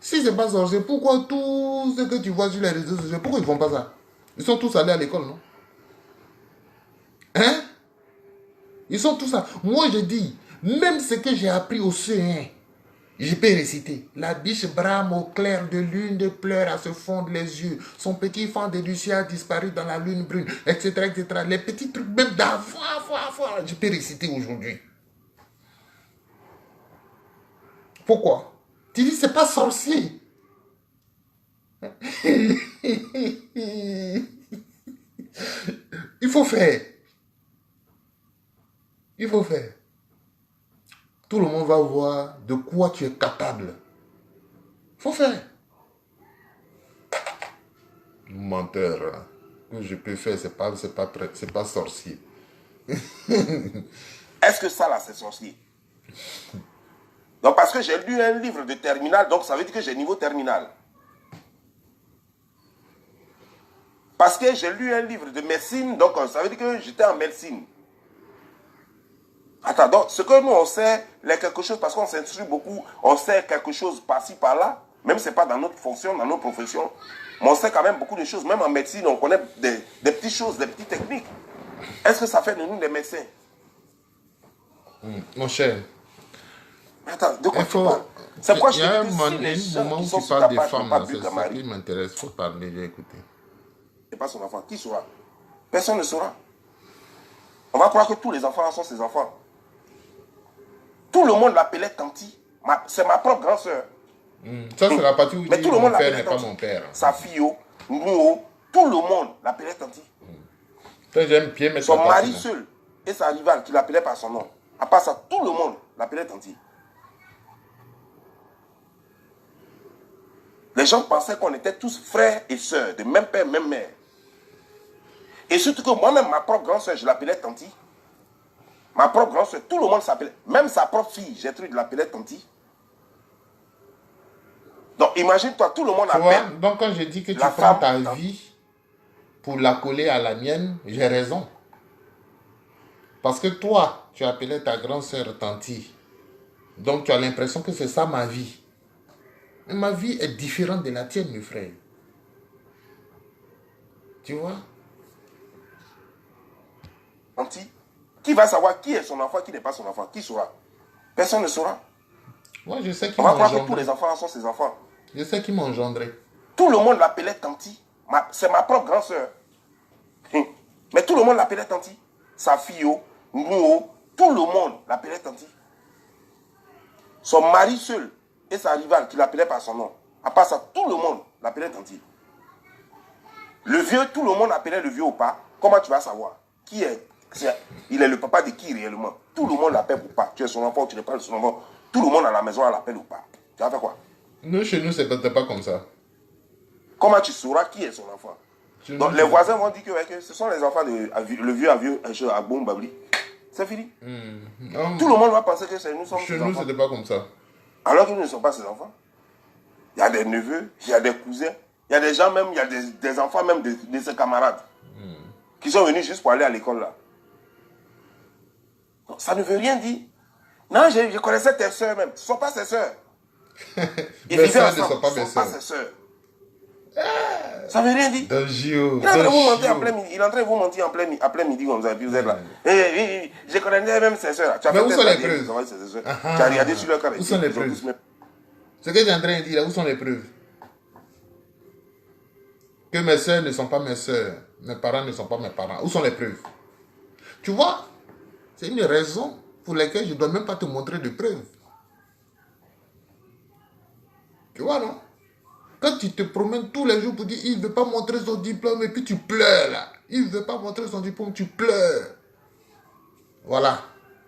Si c'est pas sorcier, pourquoi tout ce que tu vois sur les réseaux sociaux, pourquoi ils font pas ça? Ils sont tous allés à l'école, non? Hein? Ils sont tous ça. Moi, je dis, même ce que j'ai appris au CE1, je peux réciter. La biche brame au clair de lune, de pleure à se fondre les yeux. Son petit fan de Lucie a disparu dans la lune brune, etc., etc. Les petits trucs même d'avant, je peux réciter aujourd'hui. Pourquoi? Tu dis, c'est pas sorcier. Il faut faire. Il faut faire. Tout le monde va voir de quoi tu es capable. Il faut faire. Menteur. Hein. Que je peux faire, c'est pas sorcier. Est-ce que ça là c'est sorcier? Donc parce que j'ai lu un livre de terminal, donc ça veut dire que j'ai niveau terminal. Parce que j'ai lu un livre de médecine, donc ça veut dire que j'étais en médecine. Attends, donc ce que nous on sait, quelque chose, parce qu'on s'instruit beaucoup, on sait quelque chose par-ci, par-là, même si ce n'est pas dans notre fonction, dans notre profession, mais on sait quand même beaucoup de choses. Même en médecine, on connaît des petites choses, des petites techniques. Est-ce que ça fait de nous des médecins? Mon cher. Attends, de quoi tu parles? C'est quoi il y a un moment où tu parles des femmes, c'est ça qui m'intéresse. Il faut parler, j'ai écouté. C'est pas son enfant. Qui saura? Personne ne saura. On va croire que tous les enfants là sont ses enfants. Tout le monde l'appelait Tanti. C'est ma propre grande soeur. Ça, c'est la partie où mais tout le mon monde père n'est Tanti. pas mon père. Sa fille, nous, tout le monde l'appelait Tanti. J'aime bien mettre son mari seul et sa rivale qui l'appelait par son nom. À part ça, tout le monde l'appelait Tanti. Les gens pensaient qu'on était tous frères et sœurs, de même père, même mère. Et surtout que moi-même, ma propre grande soeur, je l'appelais Tanti. Ma propre grande soeur, tout le monde s'appelait. Même sa propre fille, Gertrude, l'appelait Tanti. Donc imagine-toi, tout le monde appelle. Donc quand je dis que tu prends ta vie pour la coller à la mienne, j'ai raison. Parce que toi, tu appelais ta grande soeur Tanti. Donc tu as l'impression que c'est ça ma vie. Mais ma vie est différente de la tienne, mes frères. Tu vois? Tanti, qui va savoir qui est son enfant, qui n'est pas son enfant? Qui saura? Personne ne saura. Moi, je sais qui on va croire que engendré. tous les enfants sont ses enfants. Je sais qui m'a engendré. Tout le monde l'appelait Tanti. C'est ma propre grande soeur. Mais tout le monde l'appelait Tanti. Sa fille, nous, tout le monde l'appelait Tanti. Son mari seul et sa rivale qui l'appelait par son nom. À part ça, tout le monde l'appelait Tanti. Le vieux, tout le monde appelait le vieux au pas. Comment tu vas savoir qui est Il est le papa de qui réellement? Tout le monde l'appelle papa. Tu es son enfant, tu n'es pas son enfant. Tout le monde à la maison l'appelle papa. Tu vas faire quoi? Nous, chez nous, c'était pas comme ça. Comment tu sauras qui est son enfant? Chez Donc nous, les voisins vont dire que ce sont les enfants de le vieux à Bombabli. C'est fini. Non, Tout le monde va penser que c'est nous sommes chez ses nous, enfants. c'était pas comme ça. Alors que nous ne sommes pas ses enfants. Il y a des neveux, il y a des cousins, il y a des gens même, il y a des enfants même de ses camarades qui sont venus juste pour aller à l'école là. Donc, ça ne veut rien dire. Non, je connaissais tes soeurs même. Ce ne sont pas ses soeurs. Ils Mes vivaient soeurs ne ensemble. sont pas Ce mes ne sont pas soeurs. ses soeurs. Ça ne veut rien dire. Dans Gio, Il est en train de vous dans mentir en Gio. plein midi. Il est en train de vous mentir en plein midi comme ça. Puis vous êtes là. Je connaissais même ses soeurs. Tu as Mais fait où tes sont les bagages, preuves? ils ont envoyé ses soeurs. Ah, Tu as regardé sur leur carré. où sont les Ils ont preuves? tous même- Ce que j'ai en train de dire là, où sont les preuves? Que mes soeurs ne sont pas mes soeurs, mes parents ne sont pas mes parents. Où sont les preuves? Tu vois, c'est une raison pour laquelle je ne dois même pas te montrer de preuves. Tu vois, non? Quand tu te promènes tous les jours pour dire il ne veut pas montrer son diplôme et puis tu pleures là. Il ne veut pas montrer son diplôme, tu pleures. Voilà.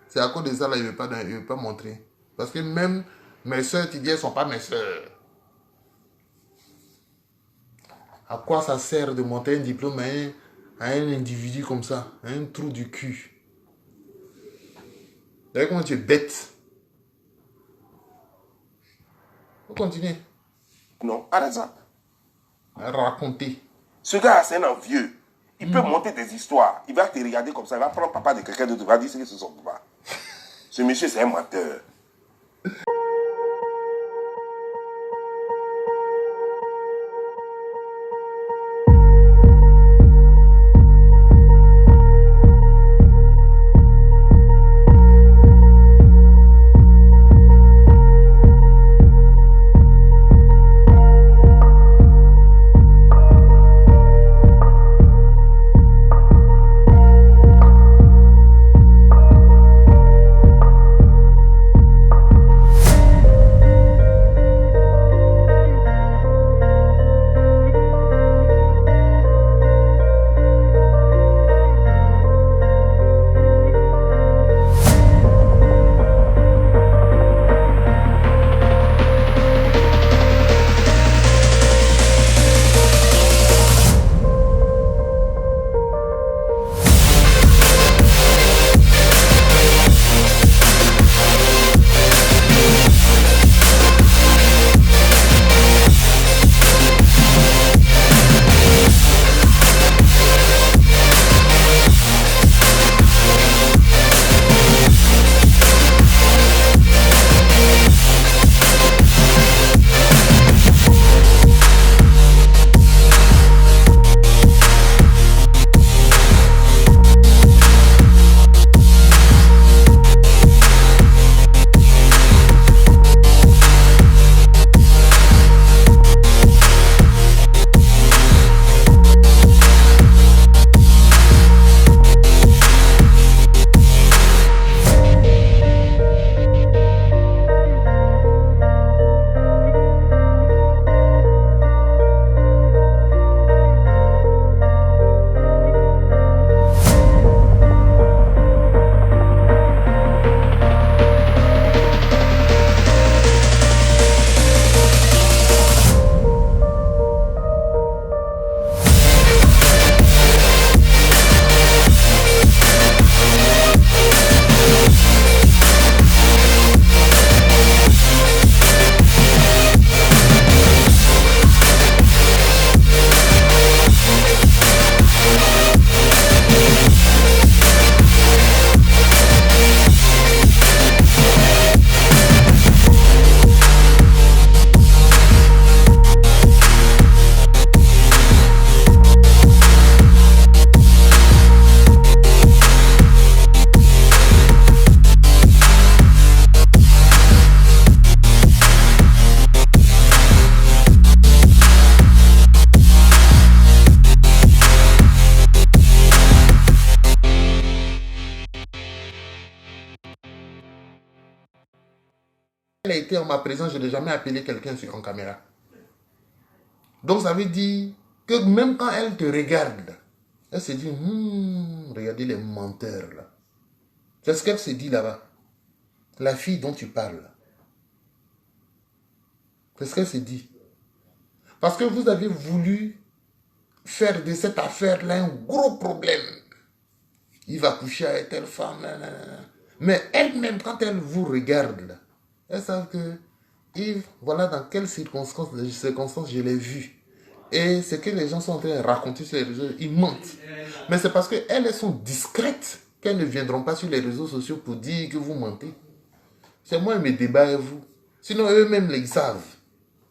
C'est à cause de ça là, il ne veut pas montrer. Parce que même mes soeurs, tu dis, elles ne sont pas mes soeurs. À quoi ça sert de monter un diplôme à un individu comme ça, à un trou du cul? Vous voyez comment tu es bête? Faut continuer Non, arrête ça. à raconter. Ce gars, c'est un envieux. Il peut monter des histoires. Il va te regarder comme ça. Il va prendre papa de quelqu'un d'autre. Il va dire que c'est son papa. Ce monsieur, c'est un menteur. Elle a été en ma présence, je n'ai jamais appelé quelqu'un en caméra. Donc ça veut dire que même quand elle te regarde, Elle s'est dit, regardez les menteurs là. C'est ce qu'elle s'est dit là-bas. La fille dont tu parles. C'est ce qu'elle s'est dit. Parce que vous avez voulu faire de cette affaire-là un gros problème. Il va coucher avec telle femme. Nanana. Mais elle-même, quand elle vous regarde, là, elle sait que Yves, voilà dans quelles circonstances je l'ai vu. Et ce que les gens sont en train de raconter sur les réseaux, ils mentent. Mais c'est parce qu'elles sont discrètes qu'elles ne viendront pas sur les réseaux sociaux pour dire que vous mentez. C'est moi mes débats et vous. Sinon, eux-mêmes, ils savent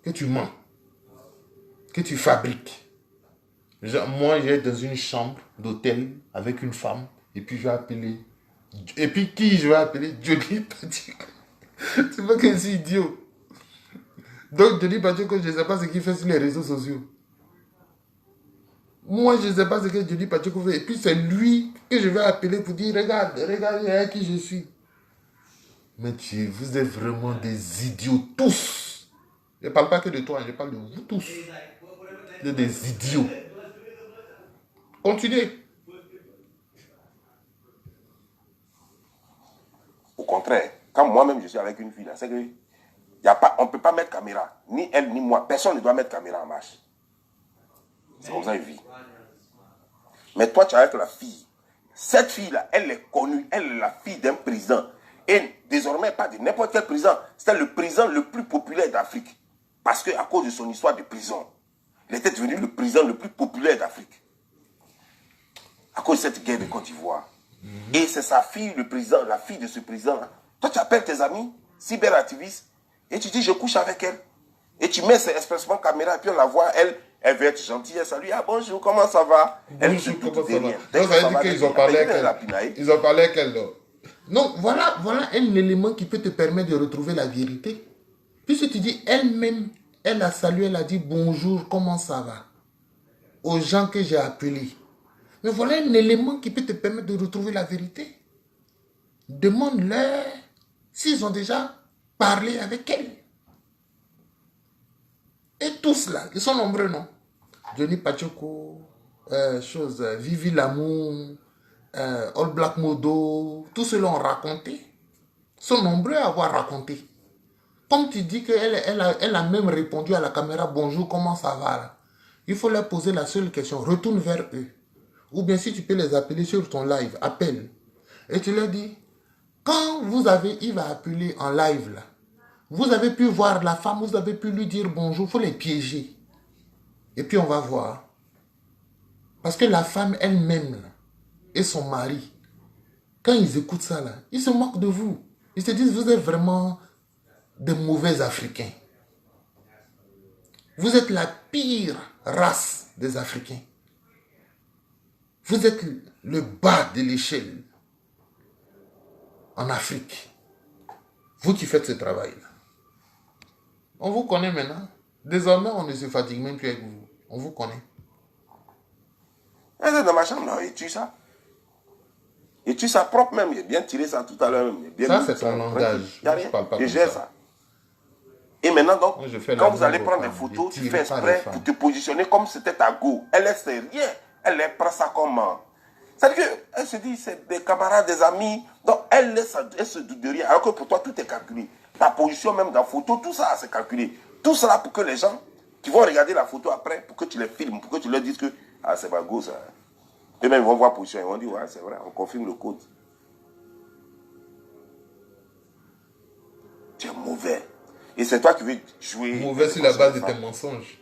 que tu mens, que tu fabriques. Moi, j'ai dans une chambre d'hôtel avec une femme, et puis je vais appeler. Et puis qui je vais appeler? Johnny Pacheco. Tu vois que je suis idiot. Donc, Johnny Pacheco, je ne sais pas ce qu'il fait sur les réseaux sociaux. Moi, je ne sais pas ce que Johnny Pacheco fait. Et puis, c'est lui que je vais appeler pour dire, regarde à qui je suis. Mais vous êtes vraiment des idiots tous. Je ne parle pas que de toi, je parle de vous tous. Vous êtes des idiots. Continuez. Au contraire, quand moi-même je suis avec une fille, c'est que on ne peut pas mettre caméra. Ni elle, ni moi. Personne ne doit mettre caméra en marche. C'est comme ça une vie. Mais toi, tu es avec la fille. Cette fille-là, elle est connue. Elle est la fille d'un président. Et désormais, pas de n'importe quel président. C'était le président le plus populaire d'Afrique. Parce qu'à cause de son histoire de prison, il était devenu le président le plus populaire d'Afrique. À cause de cette guerre de Côte d'Ivoire. Et c'est sa fille, le président, la fille de ce président-là. Toi, tu appelles tes amis, cyberactivistes, et tu dis, je couche avec elle. Et tu mets expressement caméra, et puis on la voit, elle veut être gentille, elle salue, ah bonjour, comment ça va? Elle se doute derrière. Donc, ça veut dire qu'ils ont parlé avec elle. Ils ont parlé avec elle, là. Non, voilà un élément qui peut te permettre de retrouver la vérité. Puisque tu dis, elle-même, elle a salué, elle a dit, bonjour, comment ça va? Aux gens que j'ai appelés. Mais voilà un élément qui peut te permettre de retrouver la vérité. Demande-leur s'ils ont déjà parlé avec elle. Et tous là, ils sont nombreux, non? Johnny Pacheco, Vivi Lamour, All Black Modo, tous ceux-là ont raconté. Sont nombreux à avoir raconté. Comme tu dis qu'elle a même répondu à la caméra, bonjour, comment ça va là? Il faut leur poser la seule question, retourne vers eux. Ou bien si tu peux les appeler sur ton live, appelle. Et tu leur dis, quand il va appeler en live là, vous avez pu voir la femme, vous avez pu lui dire bonjour, il faut les piéger. Et puis on va voir. Parce que la femme elle-même et son mari, quand ils écoutent ça là, ils se moquent de vous. Ils se disent, vous êtes vraiment de mauvais Africains. Vous êtes la pire race des Africains. Vous êtes le bas de l'échelle en Afrique. Vous qui faites ce travail-là. On vous connaît maintenant. Désormais, on ne se fatigue même plus avec vous. On vous connaît. Elle est dans ma chambre, là, il tue ça. Il tue ça propre même. Il a bien tiré ça tout à l'heure. Ça, c'est ton langage. Il n'y a rien. Je gère ça. Et maintenant, donc, quand vous allez prendre des photos, tu fais exprès pour te positionner comme c'était ta go. Elle ne sait rien. Elle prend ça comme... C'est-à-dire qu'elle se dit, c'est des camarades, des amis. Donc, elle se doute de rien. Alors que pour toi, tout est calculé. Ta position même dans la photo, tout ça, c'est calculé. Tout cela pour que les gens qui vont regarder la photo après, pour que tu les filmes, pour que tu leur dises que, ah, c'est pas go, ça. Eux-mêmes, ils vont voir la position. Ils vont dire, ouais, c'est vrai, on confirme le code. Tu es mauvais. Et c'est toi qui veux jouer... Mauvais sur la base de tes mensonges.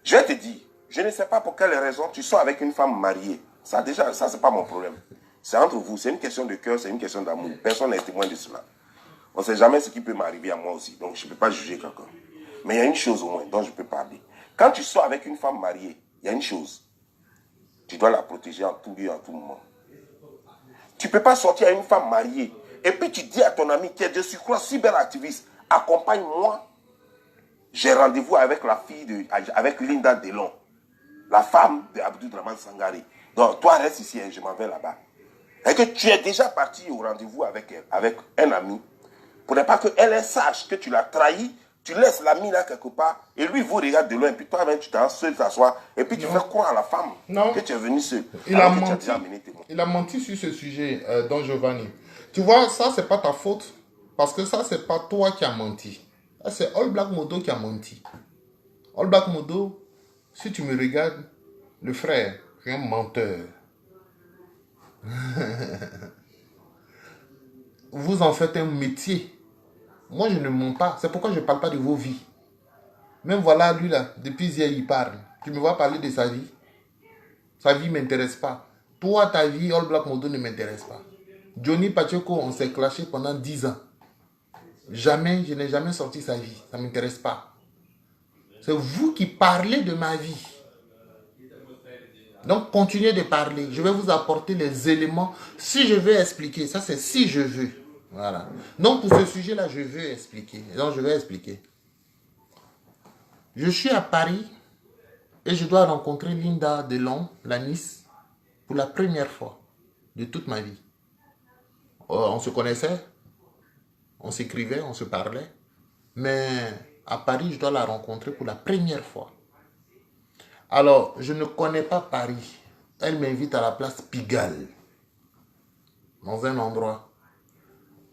Je vais te dire, je ne sais pas pour quelle raison tu sors avec une femme mariée. Ça, déjà, ça, c'est pas mon problème. C'est entre vous. C'est une question de cœur, c'est une question d'amour. Personne n'est témoin de cela. On ne sait jamais ce qui peut m'arriver à moi aussi. Donc, je ne peux pas juger quelqu'un. Mais il y a une chose au moins dont je peux parler. Quand tu sors avec une femme mariée, il y a une chose. Tu dois la protéger en tout lieu, en tout moment. Tu ne peux pas sortir avec une femme mariée et puis tu dis à ton ami qui est de surcroît cyberactiviste, accompagne-moi. J'ai rendez-vous avec la fille avec Linda Delon, la femme de Abdou Draman Sangare. Donc, toi, reste ici et je m'en vais là-bas. Et que tu es déjà parti au rendez-vous avec elle, avec un ami, pour ne pas qu'elle sache que tu l'as trahi Tu laisses l'ami là quelque part, et lui, vous regarde de loin, et puis toi-même, tu t'en seul t'assois, et puis tu fais croire à la femme que tu es venu seul. Il a menti. Il a menti sur ce sujet, Don Giovanni. Tu vois, ça, c'est pas ta faute. Parce que ça, c'est pas toi qui as menti. Ça, c'est All Black Modo qui a menti. All Black Modo, si tu me regardes, le frère, tu es un menteur. Vous en faites un métier. Moi, je ne mens pas. C'est pourquoi je ne parle pas de vos vies. Même voilà, lui là, depuis hier, il parle. Tu me vois parler de sa vie. Sa vie ne m'intéresse pas. Toi, ta vie, All Black Modo ne m'intéresse pas. Johnny Pacheco, on s'est clashé pendant 10 ans. Jamais, je n'ai jamais sorti sa vie. Ça ne m'intéresse pas. C'est vous qui parlez de ma vie. Donc, continuez de parler. Je vais vous apporter les éléments. Si je veux expliquer, ça c'est si je veux. Voilà. Donc, pour ce sujet-là, je veux expliquer. Donc, je vais expliquer. Je suis à Paris et je dois rencontrer Linda Delon, la Nice, pour la première fois de toute ma vie. On se connaissait, on s'écrivait, on se parlait. Mais à Paris, je dois la rencontrer pour la première fois. Alors, je ne connais pas Paris. Elle m'invite à la place Pigalle, dans un endroit.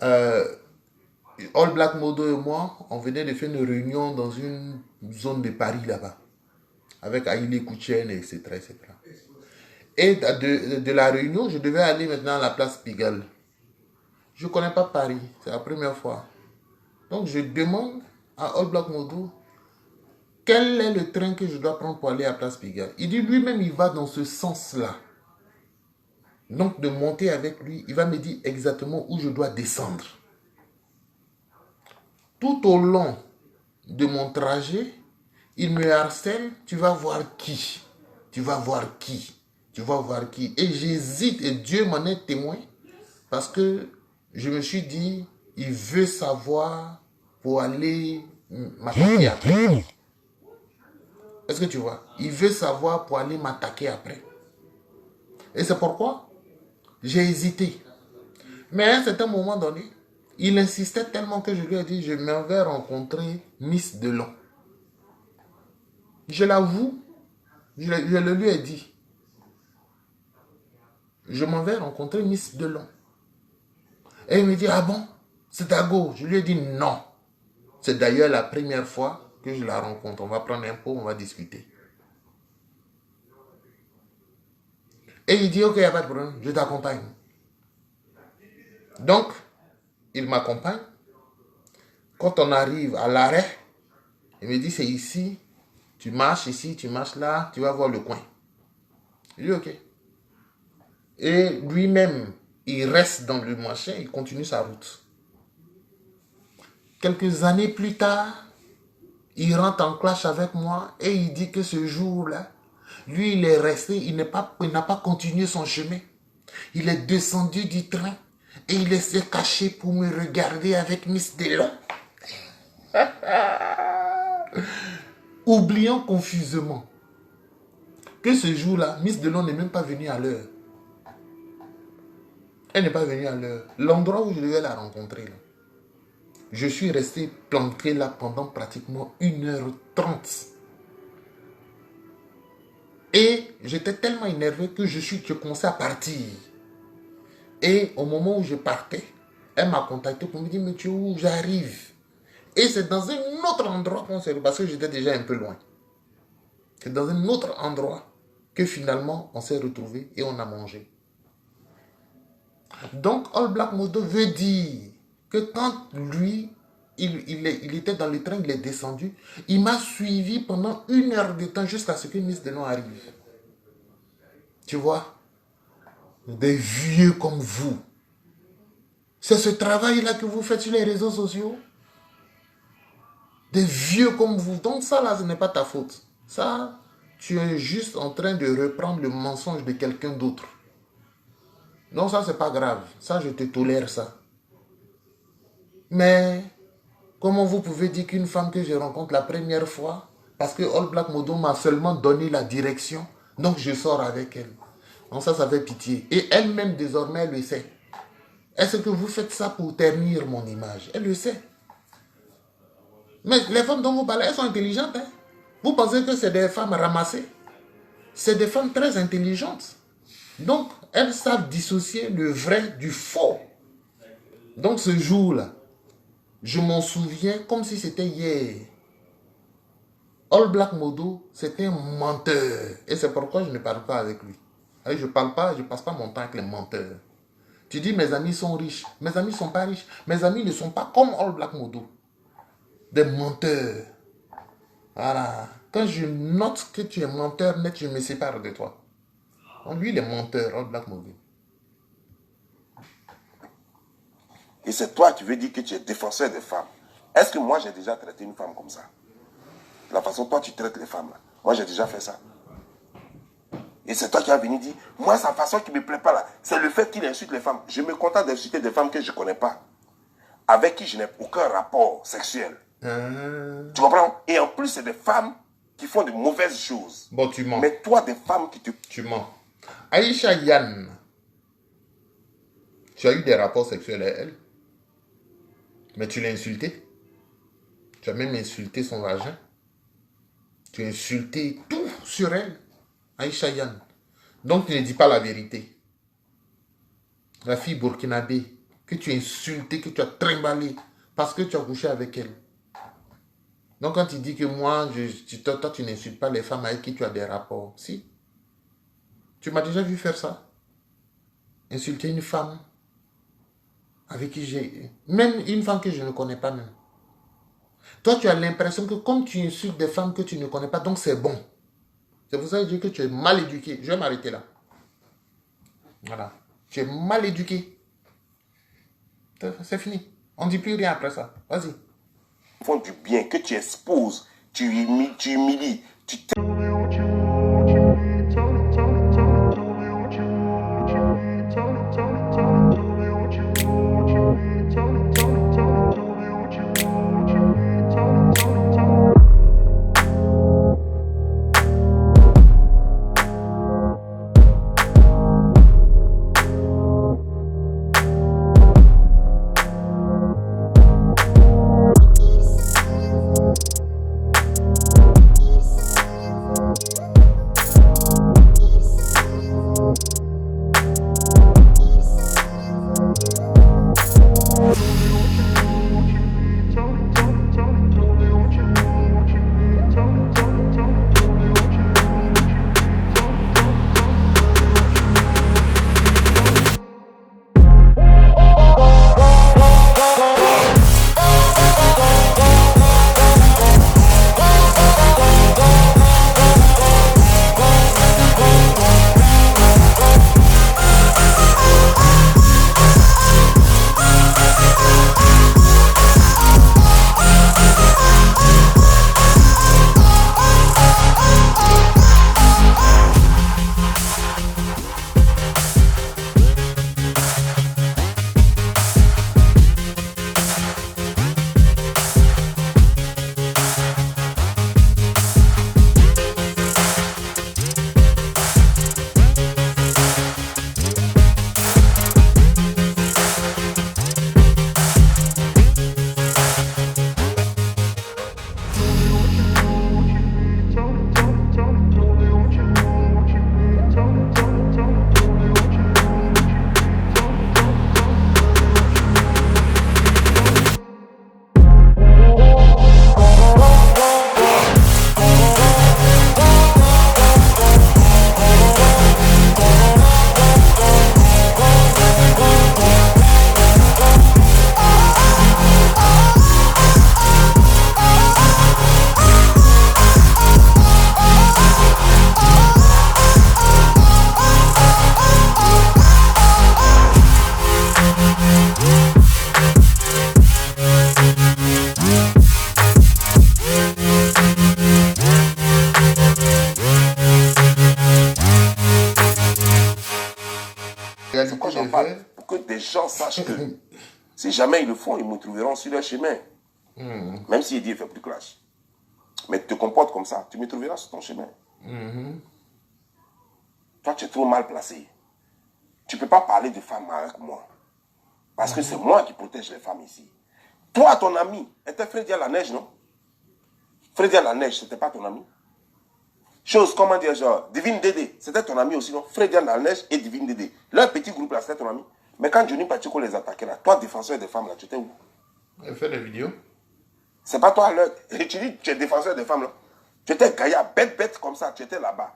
All Black Modo et moi, on venait de faire une réunion dans une zone de Paris là-bas, avec Aïlé Kouchen, etc., etc. Et de la réunion, je devais aller maintenant à la place Pigalle. Je ne connais pas Paris, c'est la première fois. Donc, je demande à All Black Modo quel est le train que je dois prendre pour aller à Place Pigalle. Il dit lui-même, il va dans ce sens-là. Donc, de monter avec lui, il va me dire exactement où je dois descendre. Tout au long de mon trajet, il me harcèle. Tu vas voir qui? Tu vas voir qui? Tu vas voir qui? Et j'hésite, et Dieu m'en est témoin, parce que je me suis dit, il veut savoir pour aller m'attaquer après. Est-ce que tu vois? Il veut savoir pour aller m'attaquer après. Et c'est pourquoi j'ai hésité. Mais à un certain moment donné, il insistait tellement que je lui ai dit, je m'en vais rencontrer Miss Delon. Je l'avoue, je le lui ai dit. Je m'en vais rencontrer Miss Delon. Et il me dit, ah bon? C'est à go. Je lui ai dit non. C'est d'ailleurs la première fois que je la rencontre. On va prendre un pot, on va discuter. Et il dit, ok, il n'y a pas de problème, je t'accompagne. Donc, il m'accompagne. Quand on arrive à l'arrêt, il me dit, c'est ici, tu marches ici, tu marches là, tu vas voir le coin. Je dis, ok. Et lui-même, il reste dans le machin, il continue sa route. Quelques années plus tard, il rentre en clash avec moi et il dit que ce jour-là, lui, il est resté, il n'a pas continué son chemin. Il est descendu du train et il s'est caché pour me regarder avec Miss Delon. Oubliant confusément que ce jour-là, Miss Delon n'est même pas venue à l'heure. Elle n'est pas venue à l'heure. L'endroit où je devais la rencontrer, là, je suis resté planté là pendant pratiquement 1h30. Et j'étais tellement énervé que je commençais à partir. Et au moment où je partais, elle m'a contacté pour me dire, mais tu es où? J'arrive. Et c'est dans un autre endroit qu'on s'est... Parce que j'étais déjà un peu loin. C'est dans un autre endroit que finalement on s'est retrouvés et on a mangé. Donc All Black Modo veut dire que quand lui, il était dans le train, il est descendu, il m'a suivi pendant 1 heure de temps jusqu'à ce que Miss Delon arrive. Tu vois? Des vieux comme vous. C'est ce travail-là que vous faites sur les réseaux sociaux. Des vieux comme vous. Donc ça là, ce n'est pas ta faute. Ça, tu es juste en train de reprendre le mensonge de quelqu'un d'autre. Non, ça, c'est pas grave. Ça, je te tolère ça. Mais, comment vous pouvez dire qu'une femme que je rencontre la première fois, parce que All Black Modo m'a seulement donné la direction, donc je sors avec elle. Donc ça fait pitié. Et elle-même, désormais, elle le sait. Est-ce que vous faites ça pour ternir mon image? Elle le sait. Mais les femmes dont vous parlez, elles sont intelligentes. Hein? Vous pensez que c'est des femmes ramassées? C'est des femmes très intelligentes. Donc, elles savent dissocier le vrai du faux. Donc, ce jour-là, je m'en souviens comme si c'était hier. All Black Modo, c'était un menteur. Et c'est pourquoi je ne parle pas avec lui. Je ne passe pas mon temps avec les menteurs. Tu dis, mes amis sont riches. Mes amis ne sont pas riches. Mes amis ne sont pas comme All Black Modo. Des menteurs. Voilà. Quand je note que tu es menteur net, je me sépare de toi. Donc lui, il est menteur, All Black Modo. Et c'est toi qui veux dire que tu es défenseur des femmes. Est-ce que moi, j'ai déjà traité une femme comme ça? La façon dont toi, tu traites les femmes, là. Moi, j'ai déjà fait ça. Et c'est toi qui as venu dire, moi, sa façon qui ne me plaît pas, là, c'est le fait qu'il insulte les femmes. Je me contente d'insulter des femmes que je ne connais pas, avec qui je n'ai aucun rapport sexuel. Tu comprends? Et en plus, c'est des femmes qui font de mauvaises choses. Bon, tu mens. Mais toi, des femmes qui te... Tu mens. Aïcha Yann, tu as eu des rapports sexuels avec elle, mais tu l'as insultée. Tu as même insulté son vagin. Tu as insulté tout sur elle. Aïcha Yann. Donc tu ne dis pas la vérité. La fille burkinabé que tu as insultée, que tu as trimballée parce que tu as couché avec elle. Donc quand tu dis que moi, toi tu n'insultes pas les femmes avec qui tu as des rapports. Si. Tu m'as déjà vu faire ça. Insulter une femme avec qui j'ai... Même une femme que je ne connais pas même. Toi, tu as l'impression que comme tu insultes des femmes que tu ne connais pas, donc c'est bon. C'est pour ça que je dis que tu es mal éduqué. Je vais m'arrêter là. Voilà. Tu es mal éduqué. C'est fini. On ne dit plus rien après ça. Vas-y. font du bien, que tu exposes, tu humilies, tu C'est quoi j'en parle? Pour que des gens sachent que si jamais ils le font, ils me trouveront sur leur chemin. Même s'il dit qu'il ne fait plus clash. Mais tu te comportes comme ça, tu me trouveras sur ton chemin. Toi, tu es trop mal placé. Tu ne peux pas parler de femmes avec moi. Parce que c'est moi qui protège les femmes ici. Toi, ton ami, était Freddy à la neige, non? Freddy à la neige, c'était pas ton ami? Chose, comment dire, genre, Divine Dédé, c'était ton ami aussi, non? Freddy à la neige et Divine Dédé. Leur petit groupe là, c'était ton ami. Mais quand Johnny Pacheco les attaquait là, toi, défenseur des femmes là, tu étais où? Elle fait des vidéos. C'est pas toi, là. Tu dis, tu es défenseur des femmes là. Tu étais gaillard, bête comme ça, tu étais là-bas.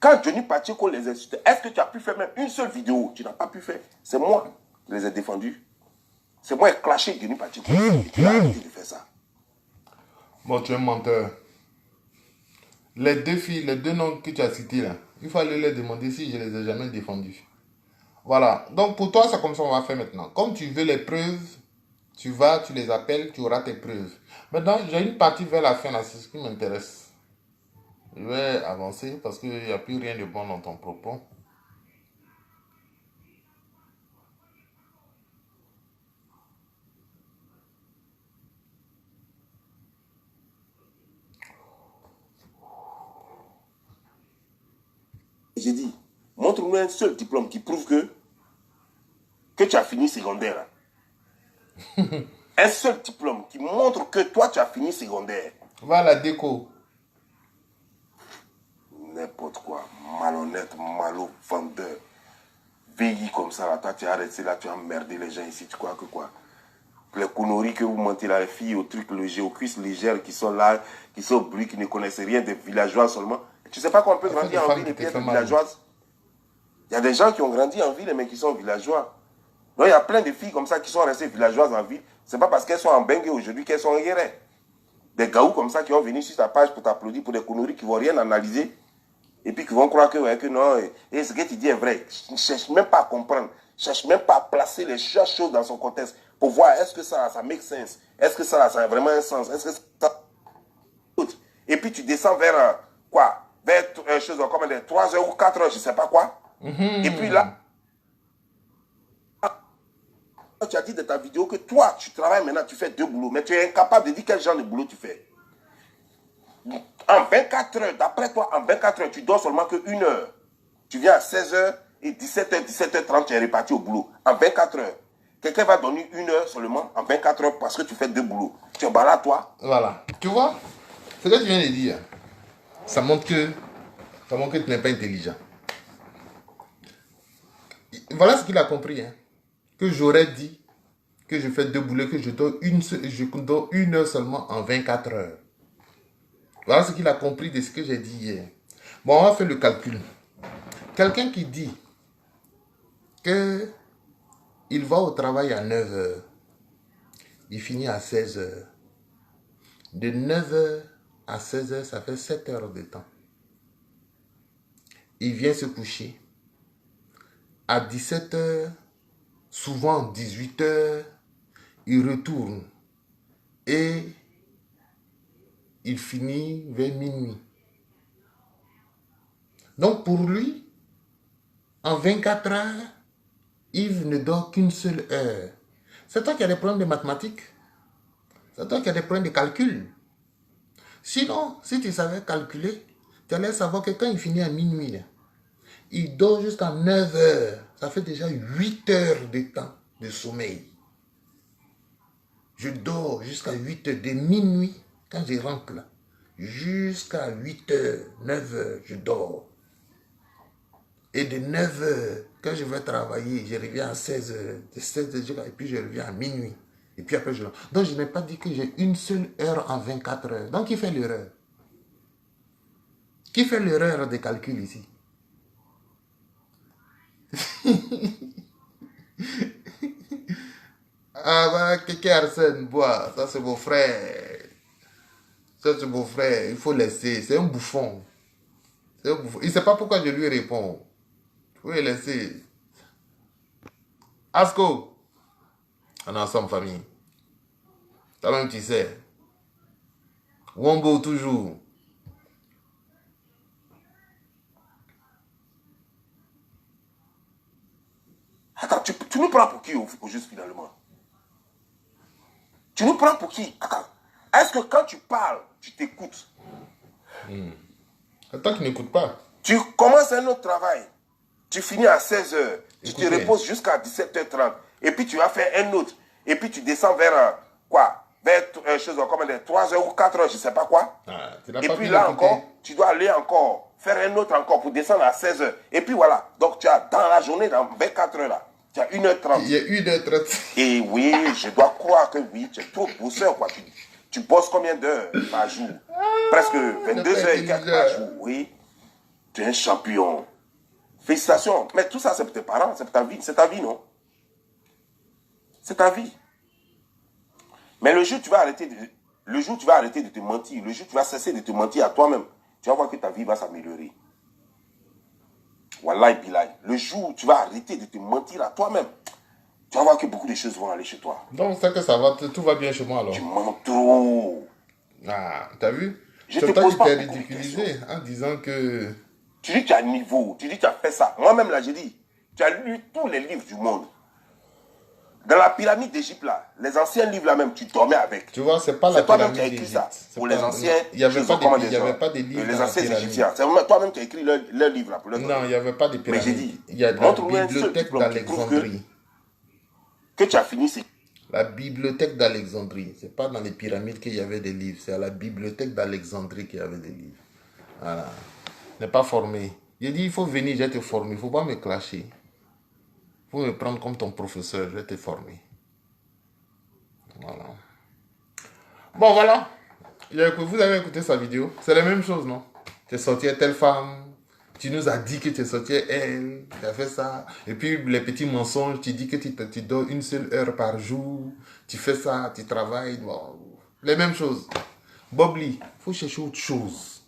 Quand Johnny Pacheco les insultait, est-ce que tu as pu faire même une seule vidéo? Tu n'as pas pu faire. C'est moi qui les ai défendus. C'est moi qui ai clashé Johnny Pacheco. Tu as arrêté de faire ça. Bon, tu es un menteur. Les deux filles, les deux noms que tu as cités là, il faut aller les demander si je les ai jamais défendus. Voilà. Donc pour toi, c'est comme ça qu'on va faire maintenant. Comme tu veux les preuves, tu vas, tu les appelles, tu auras tes preuves. Maintenant, j'ai une partie vers la fin là, c'est ce qui m'intéresse. Je vais avancer parce qu'il n'y a plus rien de bon dans ton propos. J'ai dit, montre-nous un seul diplôme qui prouve que tu as fini secondaire. Un seul diplôme qui montre que toi, tu as fini secondaire. Va à la déco. N'importe quoi. Malhonnête, malo, vendeur. Veillis comme ça, là, toi, tu as resté là, tu as emmerdé les gens ici, tu crois que quoi? Les conneries que vous mentez là, les filles aux trucs légers, aux cuisses légères qui sont là, qui sont au bruit, qui ne connaissent rien, des villageois seulement. Tu sais pas qu'on peut grandir en ville et puis être villageoise? Il y a des gens qui ont grandi en ville mais qui sont villageois. Donc il y a plein de filles comme ça qui sont restées villageoises en ville. C'est pas parce qu'elles sont en bengue aujourd'hui qu'elles sont en guerre. Des gaous comme ça qui vont venir sur ta page pour t'applaudir pour des conneries qui ne vont rien analyser. Et puis qui vont croire que, ouais, que non, et ce que tu dis est vrai. Ne cherche même pas à comprendre. Ne cherche même pas à placer les choses dans son contexte pour voir est-ce que ça make sense. Est-ce que ça a vraiment un sens. Est-ce que ça... Et puis tu descends vers quoi? Vers chose comme 3 heures ou 4 heures, je ne sais pas quoi. Et puis là, tu as dit de ta vidéo que toi, tu travailles maintenant, tu fais 2 boulots, mais tu es incapable de dire quel genre de boulot tu fais. En 24 heures, d'après toi, en 24 heures, tu dors seulement que 1 heure. Tu viens à 16 heures et 17h, 17h30, tu es réparti au boulot. En 24 heures. Quelqu'un va donner 1 heure seulement en 24 heures parce que tu fais 2 boulots. Tu es balade, toi. Voilà. Tu vois, ce que tu viens de dire, ça montre que tu n'es pas intelligent. Voilà ce qu'il a compris. Hein. Que j'aurais dit que je fais 2 boulots, que je donne 1 heure seulement en 24 heures. Voilà ce qu'il a compris de ce que j'ai dit hier. Bon, on va faire le calcul. Quelqu'un qui dit que il va au travail à 9 heures, il finit à 16 heures. De 9 heures à 16 heures, ça fait 7 heures de temps. Il vient se coucher. À 17 heures, souvent 18 heures, il retourne. Et il finit vers minuit. Donc pour lui, en 24 heures, Yves ne dort qu'une seule heure. C'est toi qui as des problèmes de mathématiques. C'est toi qui as des problèmes de calcul. Sinon, si tu savais calculer, tu allais savoir que quand il finit à minuit, là, il dort jusqu'à 9 heures. Ça fait déjà 8 heures de temps de sommeil. Je dors jusqu'à 8 heures de minuit quand je rentre là. Jusqu'à 8 heures, 9 heures, je dors. Et de 9 heures, quand je vais travailler, je reviens à 16 heures. De 16 heures, et puis je reviens à minuit. Et puis après, je... Donc, je n'ai pas dit que j'ai une seule heure en 24 heures. Donc, qui fait l'erreur? Qui fait l'erreur des calculs ici? Ah, voilà, Kéké Arsène, bois. Ça, c'est mon frère. Ça, c'est mon frère. Il faut laisser. C'est un bouffon. C'est un bouffon. Il ne sait pas pourquoi je lui réponds. Il faut le laisser. Asko. On est ensemble, famille. Toi-même, tu sais. Wombo, toujours. Attends, tu nous prends pour qui au juste finalement? Tu nous prends pour qui? Attends. Est-ce que quand tu parles, tu t'écoutes? Attends, tu n'écoutes pas. Tu commences un autre travail. Tu finis à 16 heures. Tu te Écoutez. reposes jusqu'à 17h30. Et puis tu vas faire un autre. Et puis tu descends vers quoi? vers 3h ou 4h, je ne sais pas quoi. Ah, et puis là encore, tu dois aller encore, faire un autre encore pour descendre à 16h. Et puis voilà, donc tu as dans la journée, vers 4h là, tu as 1h30. Il y a 1h30. Et oui, je dois croire que oui, tu es trop bosseur quoi. Tu bosses combien d'heures par jour? Presque 22 heures et quelques par jour, oui. Tu es un champion. Félicitations. Mais tout ça, c'est pour tes parents, c'est pour ta vie. C'est ta vie, non? C'est ta vie. Mais le jour où tu vas arrêter de te mentir, le jour où tu vas cesser de te mentir à toi-même, tu vas voir que ta vie va s'améliorer. Wallahi billahi. Le jour où tu vas arrêter de te mentir à toi-même, tu vas voir que beaucoup de choses vont aller chez toi. Donc, c'est que ça va, tout va bien chez moi alors. Tu mens trop. Ah, t'as vu? Je te pose pas beaucoup de ridiculisé en disant que... Tu dis que tu as un niveau, tu dis que tu as fait ça. Moi-même là, j'ai dit, tu as lu tous les livres du monde. Dans la pyramide d'Égypte là, les anciens livres là même, tu dormais avec. Tu vois, c'est pas la pyramide d'Égypte. C'est toi-même qui as écrit ça. Pour les anciens, il n'y avait pas de livres. Les anciens Égyptiens. C'est toi-même qui as écrit leur livre là. Pour leur non, il n'y avait pas de pyramide. Mais j'ai dit, il y a la bibliothèque d'Alexandrie. Que tu as fini, c'est... La bibliothèque d'Alexandrie. C'est pas dans les pyramides qu'il y avait des livres. C'est à la bibliothèque d'Alexandrie qu'il y avait des livres. Voilà. N'est pas formé. J'ai dit, il faut venir, je vais te former. Il ne faut pas me clasher. Il faut me prendre comme ton professeur, je vais te former. Voilà. Bon, voilà. Vous avez écouté sa vidéo. C'est la même chose, non? Tu es sorti à telle femme. Tu nous as dit que tu es sorti à elle. Tu as fait ça. Et puis, les petits mensonges, tu dis que tu dors une seule heure par jour. Tu fais ça, tu travailles. Bon, les mêmes choses. Bob Lee, il faut chercher autre chose.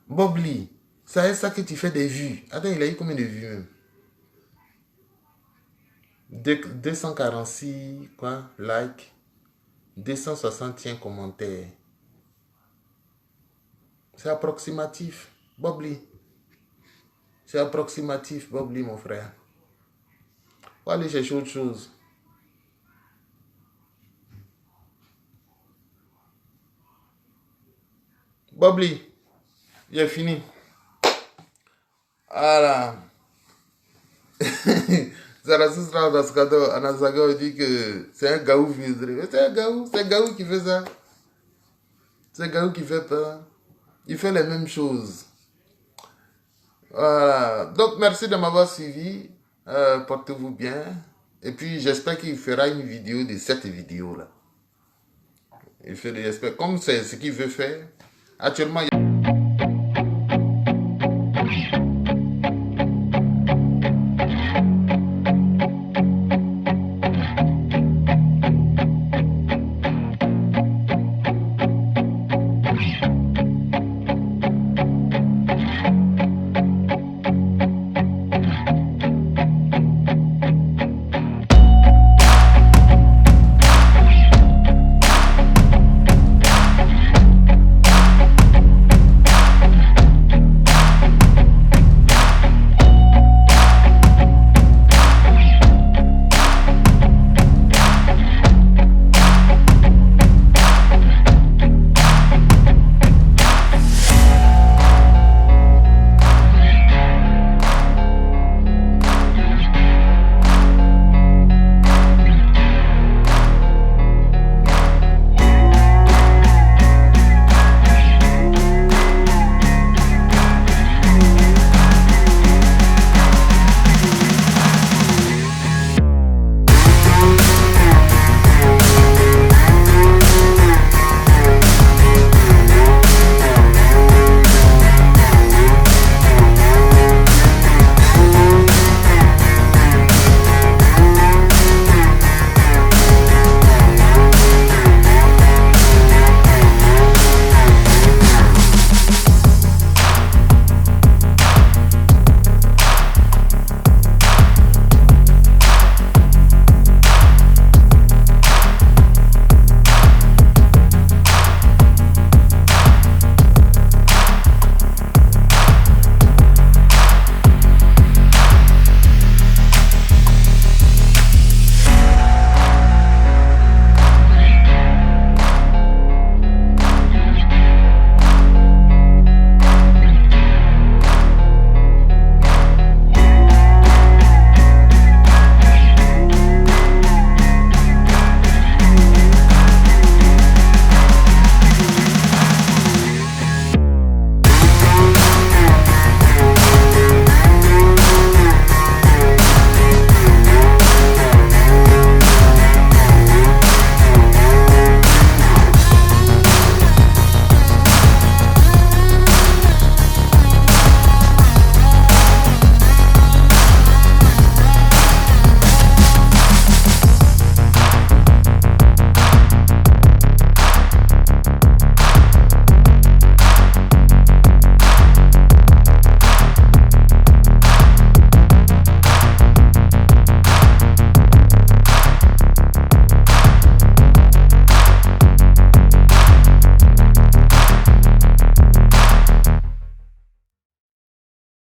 Bob Lee, c'est ça que tu fais des vues. Attends, il a eu combien de vues même? 246 likes, 261 commentaires. C'est approximatif, Bob Lee. C'est approximatif, Bob Lee, mon frère. Faut aller chercher autre chose. Bob Lee, il est fini. Voilà. Zarathustra Daskado, Anasago dit que c'est un gaou filtré. C'est un gaou qui fait ça. C'est un gaou qui fait peur. Il fait les mêmes choses. Voilà. Donc, merci de m'avoir suivi. Portez-vous bien. Et puis, j'espère qu'il fera une vidéo de cette vidéo-là. J'espère, comme c'est ce qu'il veut faire. Actuellement,